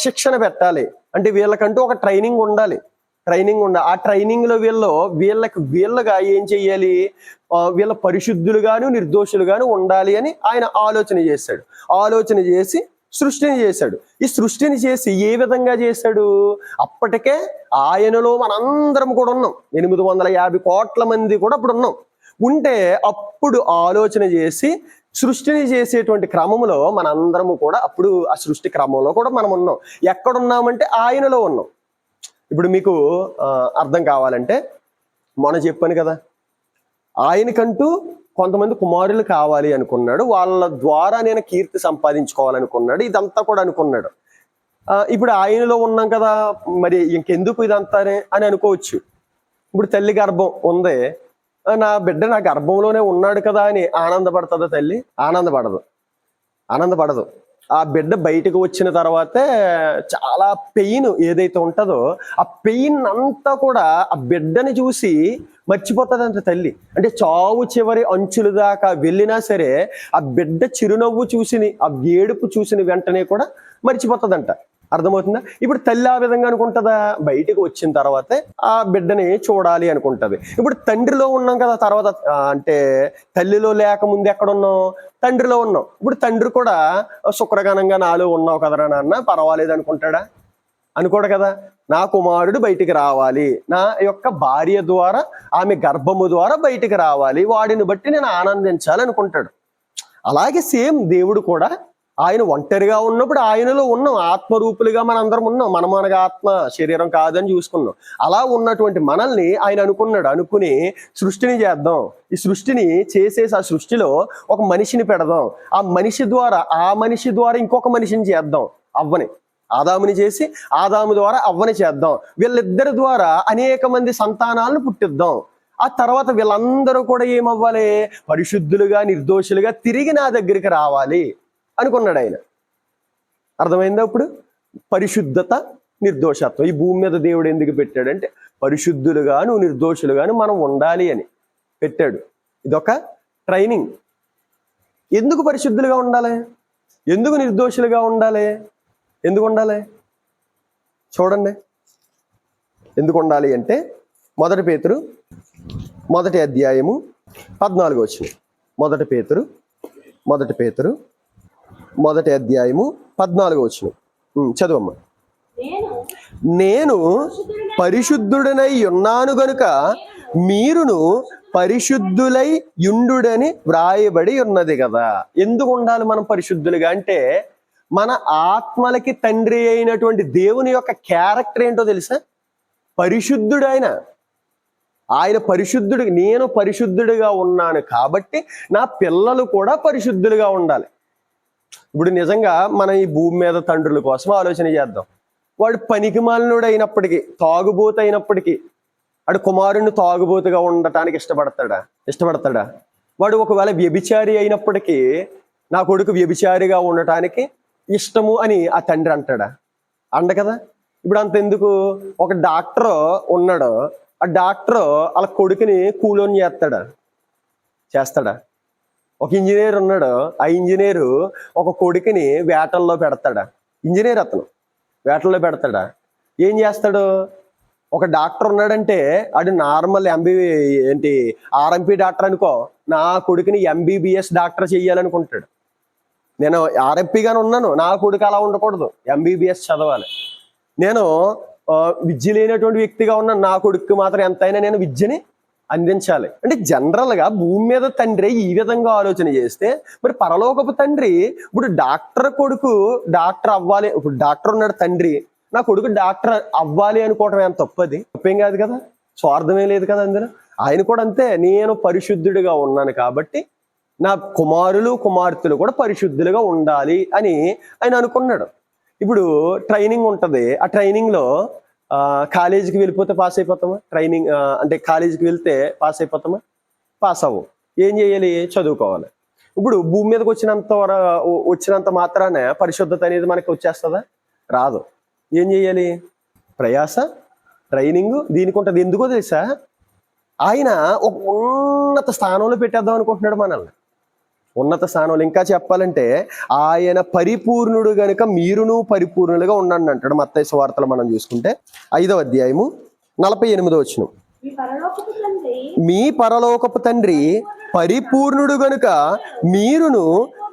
శిక్షణ పెట్టాలి. అంటే వీళ్ళకంటూ ఒక ట్రైనింగ్ ఉండాలి. ఆ ట్రైనింగ్ లో వీళ్ళగా ఏం చెయ్యాలి? వీళ్ళ పరిశుద్ధులుగాను నిర్దోషులుగాను ఉండాలి అని ఆయన ఆలోచన చేశాడు. ఆలోచన చేసి సృష్టిని చేశాడు. ఈ సృష్టిని చేసి ఏ విధంగా చేశాడు? అప్పటికే ఆయనలో మనందరం కూడా ఉన్నాం. 850 కోట్ల మంది కూడా అప్పుడు ఉన్నాం. ఉంటే అప్పుడు ఆలోచన చేసి సృష్టిని చేసేటువంటి క్రమంలో మనందరము కూడా అప్పుడు ఆ సృష్టి క్రమంలో కూడా మనం ఉన్నాం. ఎక్కడున్నామంటే ఆయనలో ఉన్నాం. ఇప్పుడు మీకు అర్థం కావాలంటే మొన్న చెప్పాను కదా, ఆయనకంటూ కొంతమంది కుమారులు కావాలి అనుకున్నాడు. వాళ్ళ ద్వారా నేను కీర్తి సంపాదించుకోవాలనుకున్నాడు. ఇదంతా కూడా అనుకున్నాడు. ఇప్పుడు ఆయనలో ఉన్నాం కదా, మరి ఇంకెందుకు ఇదంతానే అని అనుకోవచ్చు. ఇప్పుడు తల్లి గర్భం ఉంది, నా బిడ్డ నా గర్భంలోనే ఉన్నాడు కదా అని ఆనందపడుతుందా తల్లి? ఆనందపడదు. ఆ బిడ్డ బయటకు వచ్చిన తర్వాతే చాలా పెయిన్ ఏదైతే ఉంటుందో ఆ పెయిన్ అంతా కూడా ఆ బిడ్డని చూసి మర్చిపోతుందంట తల్లి. అంటే చావు చివరి అంచుల దాకా వెళ్ళినా సరే ఆ బిడ్డ చిరునవ్వు చూసి ఆ ఏడుపు చూసిన వెంటనే కూడా మర్చిపోతుందంట. అర్థమవుతుందా? ఇప్పుడు తల్లి ఆ విధంగా అనుకుంటుందా? బయటకు వచ్చిన తర్వాతే ఆ బిడ్డని చూడాలి అనుకుంటది. ఇప్పుడు తండ్రిలో ఉన్నాం కదా, తర్వాత అంటే తల్లిలో లేకముందు ఎక్కడున్నాం? తండ్రిలో ఉన్నాం. ఇప్పుడు తండ్రి కూడా శుక్రగణంగా నాలో ఉన్నావు కదరా నాన్న, పర్వాలేదు అనుకుంటాడా? అనుకోడు కదా. నా కుమారుడు బయటికి రావాలి, నా యొక్క భార్య ద్వారా ఆమె గర్భము ద్వారా బయటికి రావాలి, వాడిని బట్టి నేను ఆనందించాలి అనుకుంటాడు. అలాగే సేమ్ దేవుడు కూడా ఆయన ఒంటరిగా ఉన్నప్పుడు ఆయనలో ఉన్నాం, ఆత్మరూపులుగా మనందరం ఉన్నాం. మనగా ఆత్మ శరీరం కాదని చూసుకున్నాం. అలా ఉన్నటువంటి మనల్ని ఆయన అనుకుని సృష్టిని చేద్దాం, ఈ సృష్టిని చేసేసి ఆ సృష్టిలో ఒక మనిషిని పెడదాం, ఆ మనిషి ద్వారా ఇంకొక మనిషిని చేద్దాం, అవ్వని. ఆదాముని చేసి ఆదాము ద్వారా అవ్వని చేద్దాం, వీళ్ళిద్దరి ద్వారా అనేక మంది సంతానాలను పుట్టిద్దాం. ఆ తర్వాత వీళ్ళందరూ కూడా ఏమవ్వాలి? పరిశుద్ధులుగా, నిర్దోషులుగా తిరిగి నా దగ్గరికి రావాలి అనుకున్నాడు ఆయన. అర్థమైందా? ఇప్పుడు పరిశుద్ధత, నిర్దోషత్వం ఈ భూమి మీద దేవుడు ఎందుకు పెట్టాడంటే పరిశుద్ధులుగాను నిర్దోషులుగాను మనం ఉండాలి అని పెట్టాడు. ఇదొక ట్రైనింగ్. ఎందుకు పరిశుద్ధులుగా ఉండాలి? ఎందుకు నిర్దోషులుగా ఉండాలి? ఎందుకు ఉండాలి చూడండి. ఎందుకు ఉండాలి అంటే 1 పేతురు 1వ అధ్యాయము 14వ వచనం. 1 పేతురు 1వ అధ్యాయము 14వ వచనం చదువమ్మా. నేను పరిశుద్ధుడనై ఉన్నాను గనుక మీరును పరిశుద్ధులై యుండుడని వ్రాయబడి ఉన్నది కదా. ఎందుకు ఉండాలి మనం పరిశుద్ధులుగా అంటే మన ఆత్మలకి తండ్రి అయినటువంటి దేవుని యొక్క క్యారెక్టర్ ఏంటో తెలుసా? పరిశుద్ధుడు ఆయన పరిశుద్ధుడు. నేను పరిశుద్ధుడిగా ఉన్నాను కాబట్టి నా పిల్లలు కూడా పరిశుద్ధులుగా ఉండాలి. ఇప్పుడు నిజంగా మనం ఈ భూమి మీద తండ్రుల కోసం ఆలోచన చేద్దాం. వాడు పనికిమాలినుడు అయినప్పటికీ, తాగుబోతు అయినప్పటికీ, వాడు కుమారుణ్ణి తాగుబోతుగా ఉండటానికి ఇష్టపడతాడా? వాడు ఒకవేళ వ్యభిచారి అయినప్పటికీ నా కొడుకు వ్యభిచారిగా ఉండటానికి ఇష్టము అని ఆ తండ్రి అంటాడా? కదా. ఇప్పుడు అంతెందుకు, ఒక డాక్టర్ ఉన్నాడు, ఆ డాక్టర్ వాళ్ళ కొడుకుని కూలోని చేస్తాడా? ఒక ఇంజనీర్ ఉన్నాడు, ఆ ఇంజనీరు ఒక కొడుకుని వేటల్లో పెడతాడా? ఇంజనీర్ అతను వేటల్లో పెడతాడా? ఏం చేస్తాడు? ఒక డాక్టర్ ఉన్నాడంటే అది నార్మల్ ఆర్ఎంపీ డాక్టర్ అనుకో, నా కొడుకుని ఎంబీబీఎస్ డాక్టర్ చెయ్యాలనుకుంటాడు. నేను ఆర్ఎంపీగానే ఉన్నాను, నా కొడుకు అలా ఉండకూడదు, ఎంబీబీఎస్ చదవాలి. నేను విద్య లేనటువంటి వ్యక్తిగా ఉన్నాను, నా కొడుకు మాత్రం ఎంతైనా నేను విద్యని అందించాలి. అంటే జనరల్గా భూమి మీద తండ్రి ఈ విధంగా ఆలోచన చేస్తే మరి పరలోకపు తండ్రి ఇప్పుడు డాక్టర్ కొడుకు డాక్టర్ అవ్వాలి. ఇప్పుడు డాక్టర్ ఉన్నాడు తండ్రి, నా కొడుకు డాక్టర్ అవ్వాలి అనుకోవటం ఏం తప్పది? తప్పేం కాదు కదా, స్వార్థమే లేదు కదా అందులో. ఆయన కూడా అంతే, నేను పరిశుద్ధుడిగా ఉన్నాను కాబట్టి నా కుమారులు కుమార్తెలు కూడా పరిశుద్ధులుగా ఉండాలి అని ఆయన అనుకున్నాడు. ఇప్పుడు ట్రైనింగ్ ఉంటుంది, ఆ ట్రైనింగ్లో కాలేజీకి వెళ్ళిపోతే పాస్ అయిపోతామా? ట్రైనింగ్ అంటే కాలేజీకి వెళ్తే పాస్ అయిపోతామా? పాస్ అవ్వం. ఏం చేయాలి? చదువుకోవాలి. ఇప్పుడు భూమి మీదకి వచ్చినంత మాత్రాన పరిశుద్ధత అనేది మనకి వచ్చేస్తుందా? రాదు. ఏం చేయాలి? ప్రయాస, ట్రైనింగ్ దీనికి ఉంటుంది. ఎందుకో తెలుసా? ఆయన ఒక ఉన్నత స్థానంలో పెట్టేద్దాం అనుకుంటున్నాడు మనల్ని. ఉన్నత స్థానంలో ఇంకా చెప్పాలంటే ఆయన పరిపూర్ణుడు గనుక మీరును పరిపూర్ణులుగా ఉండండి అంటాడు. మత్తయి సువార్తలో మనం చూసుకుంటే 5వ అధ్యాయము 48వ వచనం. మీ పరలోకపు తండ్రి పరిపూర్ణుడు గనుక మీరును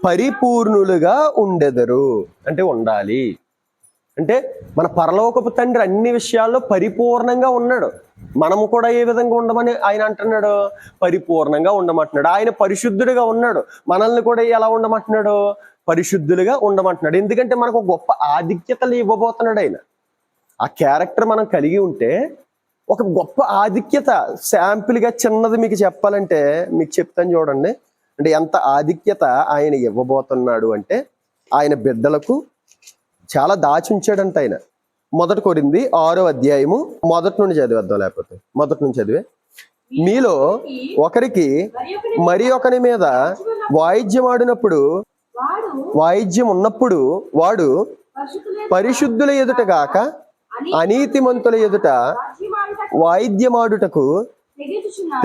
పరిపూర్ణులుగా ఉండెదరు. అంటే ఉండాలి అంటే మన పరలోకపు తండ్రి అన్ని విషయాల్లో పరిపూర్ణంగా ఉన్నాడు. మనము కూడా ఏ విధంగా ఉండమని ఆయన అంటున్నాడు? పరిపూర్ణంగా ఉండమంటున్నాడు. ఆయన పరిశుద్ధుడిగా ఉన్నాడు, మనల్ని కూడా ఎలా ఉండమంటున్నాడు? పరిశుద్ధులుగా ఉండమంటున్నాడు. ఎందుకంటే మనకు ఒక గొప్ప ఆధిక్యతలు ఇవ్వబోతున్నాడు ఆయన. ఆ క్యారెక్టర్ మనం కలిగి ఉంటే ఒక గొప్ప ఆధిక్యత. శాంపుల్గా చిన్నది మీకు చెప్పాలంటే మీకు చెప్తాను చూడండి. అంటే ఎంత ఆధిక్యత ఆయన ఇవ్వబోతున్నాడు అంటే ఆయన బిడ్డలకు చాలా దాచి ఉంచాడంట ఆయన. 1 కొరింథీ 6వ అధ్యాయము 1 నుండి చదివేద్దాం, లేకపోతే 1 నుంచి చదివే. మీలో ఒకరికి మరి ఒకరి మీద వాయిద్యం ఉన్నప్పుడు వాడు పరిశుద్ధుల ఎదుట గాక అనీతిమంతుల ఎదుట వాయిద్యమాడుటకు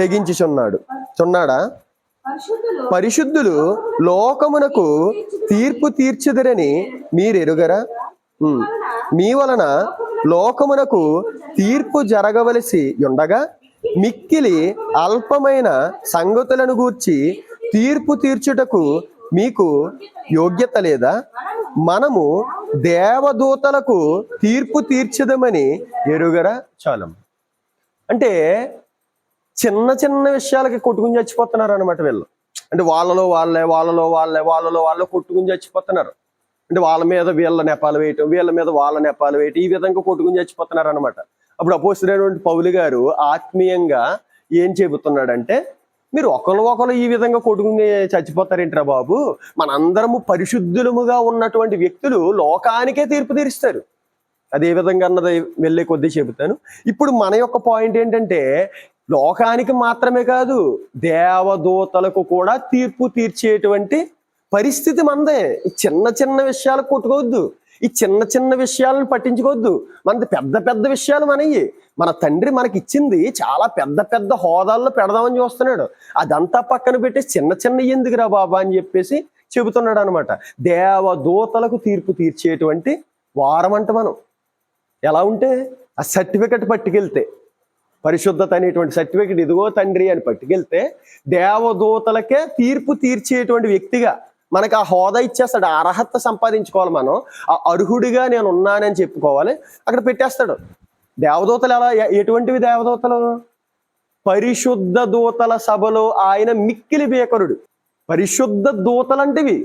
తెగించుచున్నాడా? పరిశుద్ధులు లోకమునకు తీర్పు తీర్చుదరని మీరెరుగరా? మీ వలన లోకమునకు తీర్పు జరగవలసి ఉండగా మిక్కిలి అల్పమైన సంగతులను గూర్చి తీర్పు తీర్చుటకు మీకు యోగ్యత లేదా? మనము దేవదూతలకు తీర్పు తీర్చదమని ఎరుగరా? చాలం. అంటే చిన్న చిన్న విషయాలకి కొట్టుకుని చచ్చిపోతున్నారు అనమాట వీళ్ళు. అంటే వాళ్ళలో వాళ్ళే కొట్టుకుని చచ్చిపోతున్నారు. అంటే వాళ్ళ మీద వీళ్ళ నెపాలు వేయటం, వీళ్ళ మీద వాళ్ళ నెపాలు వేయటం, ఈ విధంగా కొట్టుకుని చచ్చిపోతున్నారు అనమాట. అప్పుడు అపోస్తలుడైనటువంటి పౌలు గారు ఆత్మీయంగా ఏం చెబుతున్నాడంటే, మీరు ఒకరు ఈ విధంగా కొట్టుకుని చచ్చిపోతారేంట్రా బాబు, మనందరము పరిశుద్ధులముగా ఉన్నటువంటి వ్యక్తులు లోకానికే తీర్పు తీరుస్తారు. అదే విధంగా అన్నది వెళ్ళే కొద్దీ చెబుతాను. ఇప్పుడు మన యొక్క పాయింట్ ఏంటంటే, లోకానికి మాత్రమే కాదు, దేవదూతలకు కూడా తీర్పు తీర్చేటువంటి పరిస్థితి మనదే. ఈ చిన్న చిన్న విషయాలకు కొట్టుకోవద్దు, ఈ చిన్న చిన్న విషయాలను పట్టించుకోవద్దు. మనది పెద్ద పెద్ద విషయాలు మనయ్యి. మన తండ్రి మనకి ఇచ్చింది చాలా పెద్ద పెద్ద హోదాల్లో పెడదామని చూస్తున్నాడు. అదంతా పక్కన పెట్టి చిన్న చిన్న ఎందుకురా బాబా అని చెప్పేసి చెబుతున్నాడు అనమాట. దేవదూతలకు తీర్పు తీర్చేటువంటి వారం అంట మనం. ఎలా ఉంటే ఆ సర్టిఫికెట్ పట్టుకెళ్తే, పరిశుద్ధత అనేటువంటి సర్టిఫికెట్ ఇదిగో తండ్రి అని పట్టుకెళ్తే, దేవదూతలకే తీర్పు తీర్చేటువంటి వ్యక్తిగా మనకు ఆ హోదా ఇచ్చేస్తాడు. ఆ అర్హత సంపాదించుకోవాలి మనం. ఆ అర్హుడిగా నేను ఉన్నానని చెప్పుకోవాలి. అక్కడ పెట్టేస్తాడు. దేవదూతలు ఎలా, ఎటువంటివి దేవదూతలు? పరిశుద్ధ దూతల సభలో ఆయన మిక్కిలి భీకరుడు. పరిశుద్ధ దూతలంటివి.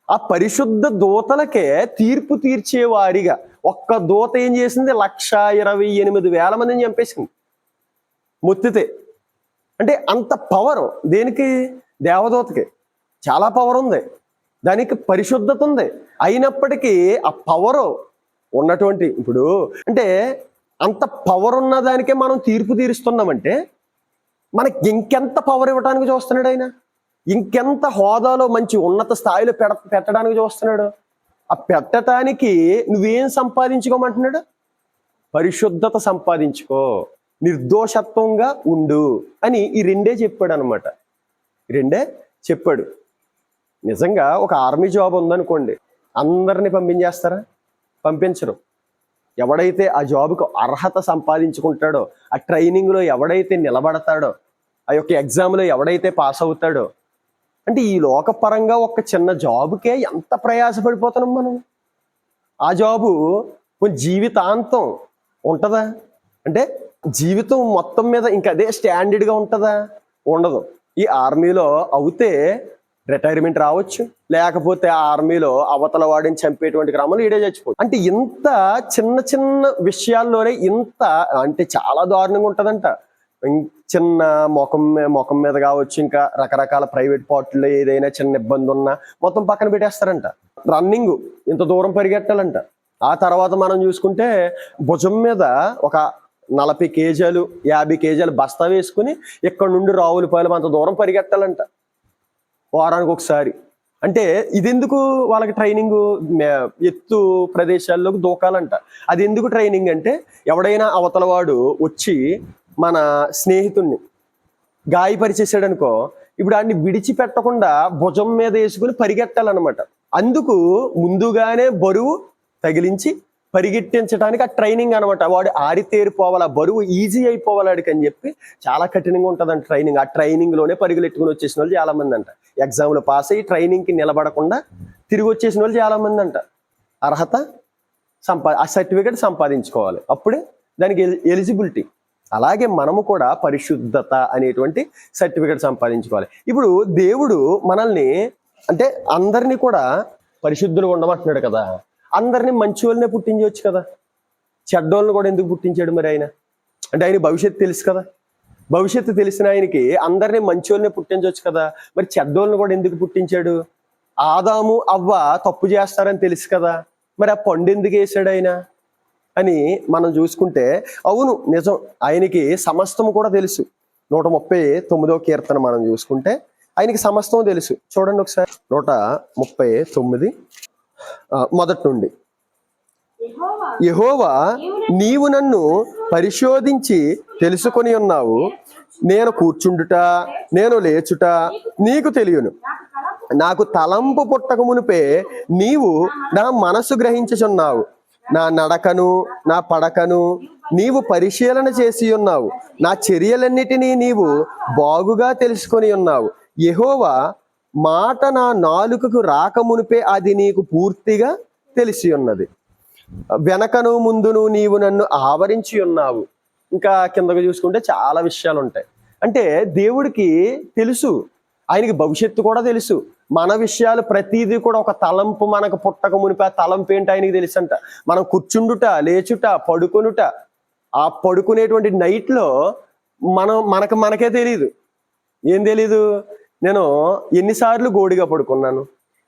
ఆ పరిశుద్ధ దూతలకే తీర్పు తీర్చేవారిగా ఒక్క దూత ఏం చేసింది? 128,000 మందిని చంపేసింది మొత్తితే. అంటే అంత పవర్ దేనికి? దేవదూతకి చాలా పవర్ ఉంది, దానికి పరిశుద్ధత ఉంది. అయినప్పటికీ ఆ పవర్ ఉన్నటువంటి, ఇప్పుడు అంటే అంత పవర్ ఉన్న దానికే మనం తీర్పు తీరుస్తున్నామంటే మనకి ఇంకెంత పవర్ ఇవ్వడానికి చూస్తున్నాడు ఆయన, ఇంకెంత హోదాలో మంచి ఉన్నత స్థాయిలో పెట్టడానికి చూస్తున్నాడు. ఆ పెట్టడానికి నువ్వేం సంపాదించుకోమంటున్నాడు? పరిశుద్ధత సంపాదించుకో, నిర్దోషత్వంగా ఉండు అని ఈ రెండే చెప్పాడు అనమాట. రెండే చెప్పాడు. నిజంగా ఒక ఆర్మీ జాబ్ ఉందనుకోండి, అందరినీ పంపించేస్తారా? పంపించరు. ఎవడైతే ఆ జాబ్కు అర్హత సంపాదించుకుంటాడో, ఆ ట్రైనింగ్లో ఎవడైతే నిలబడతాడో, ఆ యొక్క ఎగ్జామ్లో ఎవడైతే పాస్ అవుతాడో, అంటే ఈ లోకపరంగా ఒక చిన్న జాబుకే ఎంత ప్రయాసపడిపోతున్నాం మనం. ఆ జాబు కొంచెం జీవితాంతం ఉంటుందా? అంటే జీవితం మొత్తం మీద ఇంకా అదే స్టాండర్డ్గా ఉంటుందా? ఉండదు. ఈ ఆర్మీలో అవుతే రిటైర్మెంట్ రావచ్చు, లేకపోతే ఆ ఆర్మీలో అవతల వాడిని చంపేటువంటి క్రమంలో ఈడే చచ్చిపోవచ్చు. అంటే ఇంత చిన్న చిన్న విషయాల్లోనే ఇంత అంటే చాలా దారుణంగా ఉంటుందంట. చిన్న ముఖం మీద కావచ్చు, ఇంకా రకరకాల ప్రైవేట్ పార్టీలో ఏదైనా చిన్న ఇబ్బంది ఉన్నా మొత్తం పక్కన పెట్టేస్తారంట. రన్నింగ్ ఇంత దూరం పరిగెట్టాలంట. ఆ తర్వాత మనం చూసుకుంటే భుజం మీద ఒక 40 కేజీలు 50 కేజీలు బస్తా వేసుకుని ఇక్కడ నుండి రావులపాలెం అంత దూరం పరిగెట్టాలంట వారానికి ఒకసారి. అంటే ఇదెందుకు వాళ్ళకి ట్రైనింగ్? ఎత్తు ప్రదేశాల్లోకి దూకాలంట. అది ఎందుకు ట్రైనింగ్ అంటే, ఎవడైనా అవతల వాడు వచ్చి మన స్నేహితుడిని గాయపరిచేసాడు అనుకో, ఇప్పుడు ఆడిని విడిచిపెట్టకుండా భుజం మీద వేసుకుని పరిగెట్టాలన్నమాట. అందుకు ముందుగానే బరువు తగిలించి పరిగెట్టించడానికి ఆ ట్రైనింగ్ అనమాట. వాడు ఆరితేరిపోవాలి, ఆ బరువు ఈజీ అయిపోవాలి వాడికి అని చెప్పి చాలా కఠినంగా ఉంటుందంట ట్రైనింగ్. ఆ ట్రైనింగ్లోనే పరుగులెట్టుకుని వచ్చేసిన వాళ్ళు చాలా మంది అంట. ఎగ్జామ్లో పాస్ అయ్యి ట్రైనింగ్కి నిలబడకుండా తిరిగి వచ్చేసిన వాళ్ళు చాలా మంది అంట. అర్హత ఆ సర్టిఫికేట్ సంపాదించుకోవాలి, అప్పుడే దానికి ఎలిజిబిలిటీ. అలాగే మనము కూడా పరిశుద్ధత అనేటువంటి సర్టిఫికేట్ సంపాదించుకోవాలి. ఇప్పుడు దేవుడు మనల్ని అంటే అందరినీ కూడా పరిశుద్ధులు ఉండమంటున్నాడు కదా. అందరినీ మంచి వాళ్ళనే పుట్టించవచ్చు కదా, చెడ్డోళ్ళని కూడా ఎందుకు పుట్టించాడు మరి ఆయన? అంటే ఆయన భవిష్యత్తు తెలుసు కదా. భవిష్యత్తు తెలిసిన ఆయనకి అందరినీ మంచి వాళ్ళనే పుట్టించవచ్చు కదా, మరి చెడ్డోళ్ళని కూడా ఎందుకు పుట్టించాడు? ఆదాము అవ్వ తప్పు చేస్తారని తెలుసు కదా, మరి ఆ పండు ఎందుకు వేసాడు ఆయన అని మనం చూసుకుంటే, అవును నిజం, ఆయనకి సమస్తము కూడా తెలుసు. 139వ కీర్తన మనం చూసుకుంటే ఆయనకి సమస్తం తెలుసు. చూడండి ఒకసారి 139 మొదటి నుండి. యెహోవా, నీవు నన్ను పరిశోధించి తెలుసుకొని ఉన్నావు. నేను కూర్చుండుట నేను లేచుట నీకు తెలియను. నాకు తలంపు పుట్టక మునిపే నీవు నా మనసు గ్రహించుచున్నావు. నా నడకను నా పడకను నీవు పరిశీలన చేసి ఉన్నావు. నా చర్యలన్నిటినీ నీవు బాగుగా తెలుసుకొని ఉన్నావు. యెహోవా, మాట నా నాలుకకు రాక మునిపే అది నీకు పూర్తిగా తెలిసి ఉన్నది. వెనకను ముందును నీవు నన్ను ఆవరించి ఉన్నావు. ఇంకా కిందకు చూసుకుంటే చాలా విషయాలు ఉంటాయి. అంటే దేవుడికి తెలుసు, ఆయనకి భవిష్యత్తు కూడా తెలుసు, మన విషయాలు ప్రతిదీ కూడా ఒక తలంపు మనకు పుట్టక మునిపి ఆ తలంపు ఏంటి ఆయనకి తెలుసంట. మనం కూర్చుండుట, లేచుట, పడుకొనుట, ఆ పడుకునేటువంటి నైట్లో మనకే తెలియదు. ఏం తెలీదు? నేను ఎన్నిసార్లు గోడిగా పడుకున్నాను,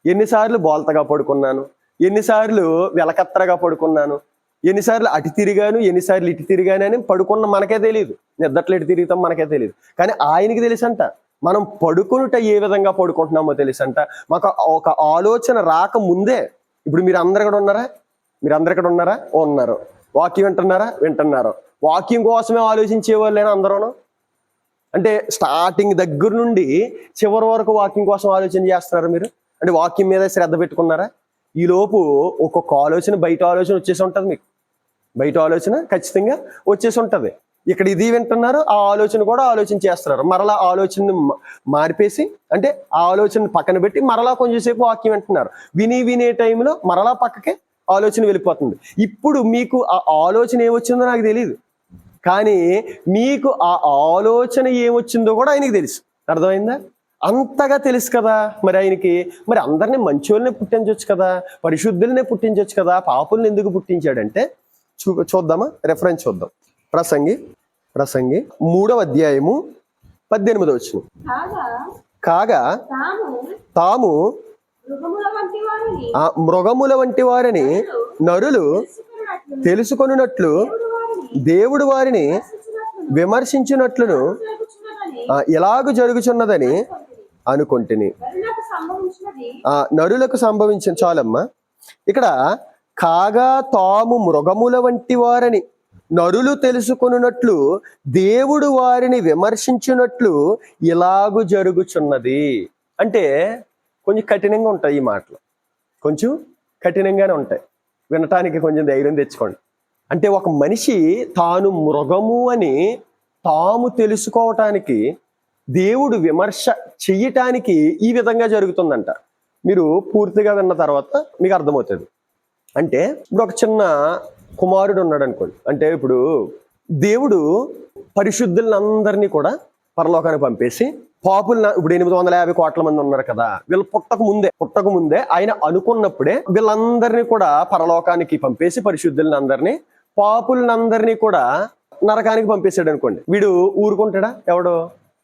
ఎన్నిసార్లు బోల్తగా పడుకున్నాను, ఎన్నిసార్లు వెలకత్తరగా పడుకున్నాను, ఎన్నిసార్లు అటు తిరిగాను, ఎన్నిసార్లు ఇటు తిరిగాను అని పడుకున్న మనకే తెలియదు. నిద్రట్లు ఎటు తిరుగుతాం మనకే తెలియదు. కానీ ఆయనకి తెలుసంట. మనం పడుకునుట ఏ విధంగా పడుకుంటున్నామో తెలుసంట. మాకు ఒక ఆలోచన రాకముందే, ఇప్పుడు మీరు అందరు ఇక్కడ ఉన్నారా? ఉన్నారు. వాక్యం వింటున్నారు. వాక్యం కోసమే ఆలోచించే వాళ్ళైనా అందరూను. అంటే స్టార్టింగ్ దగ్గర నుండి చివరి వరకు వాక్యం కోసం ఆలోచన చేస్తున్నారు మీరు? అంటే వాక్యం మీద శ్రద్ధ పెట్టుకున్నారా? ఈ లోపు ఒక్కొక్క ఆలోచన, బయట ఆలోచన వచ్చేసి ఉంటుంది. మీకు బయట ఆలోచన ఖచ్చితంగా వచ్చేసి ఉంటుంది. ఇక్కడ ఇది వింటున్నారు, ఆ ఆలోచన కూడా ఆలోచన చేస్తున్నారు. మరలా ఆలోచనని మార్పేసి, అంటే ఆ ఆలోచన పక్కన పెట్టి మరలా కొంచెంసేపు వాక్యం వింటున్నారు. వినే టైంలో మరలా పక్కకే ఆలోచన వెళ్ళిపోతుంది. ఇప్పుడు మీకు ఆ ఆలోచన ఏమొచ్చిందో నాకు తెలియదు, కానీ మీకు ఆ ఆలోచన ఏమొచ్చిందో కూడా ఆయనకి తెలుసు. అర్థమైందా? అంతగా తెలుసు కదా మరి ఆయనకి. మరి అందరినీ మంచోళ్ళనే పుట్టించవచ్చు కదా, పరిశుద్ధులనే పుట్టించవచ్చు కదా, పాపుల్ని ఎందుకు పుట్టించాడంటే చూద్దామా? రెఫరెన్స్ చూద్దాం. ప్రసంగి 3వ అధ్యాయము 18వ వచనం. కాగా తాము మృగముల వంటి వారిని నరులు తెలుసుకొనున్నట్లు దేవుడు వారిని విమర్శించినట్లును ఎలాగూ జరుగుచున్నదని అనుకుంటుని. నరులకు సంభవించిన చాలమ్మా. ఇక్కడ కాగా తాము మృగముల వంటి వారని నరులు తెలుసుకొనున్నట్లు దేవుడు వారిని విమర్శించినట్లు ఇలాగు జరుగుచున్నది. అంటే కొంచెం కఠినంగా ఉంటాయి ఈ మాటలు, కొంచెం కఠినంగానే ఉంటాయి. వినటానికి కొంచెం ధైర్యం తెచ్చుకోండి. అంటే ఒక మనిషి తాను మృగము అని తాము తెలుసుకోవటానికి దేవుడు విమర్శ చెయ్యటానికి ఈ విధంగా జరుగుతుందంట. మీరు పూర్తిగా విన్న తర్వాత మీకు అర్థమవుతుంది. అంటే ఇప్పుడు ఒక చిన్న కుమారుడు ఉన్నాడు అనుకోండి. అంటే ఇప్పుడు దేవుడు పరిశుద్ధులందరినీ కూడా పరలోకానికి పంపేసి పాపులను, ఇప్పుడు 850 కోట్ల మంది ఉన్నారు కదా, వీళ్ళు పుట్టక ముందే ఆయన అనుకున్నప్పుడే వీళ్ళందరినీ కూడా పరలోకానికి పంపేసి పరిశుద్ధులందరినీ, పాపులందరినీ కూడా నరకానికి పంపేశాడు అనుకోండి. వీడు ఊరుకుంటాడా? ఎవడో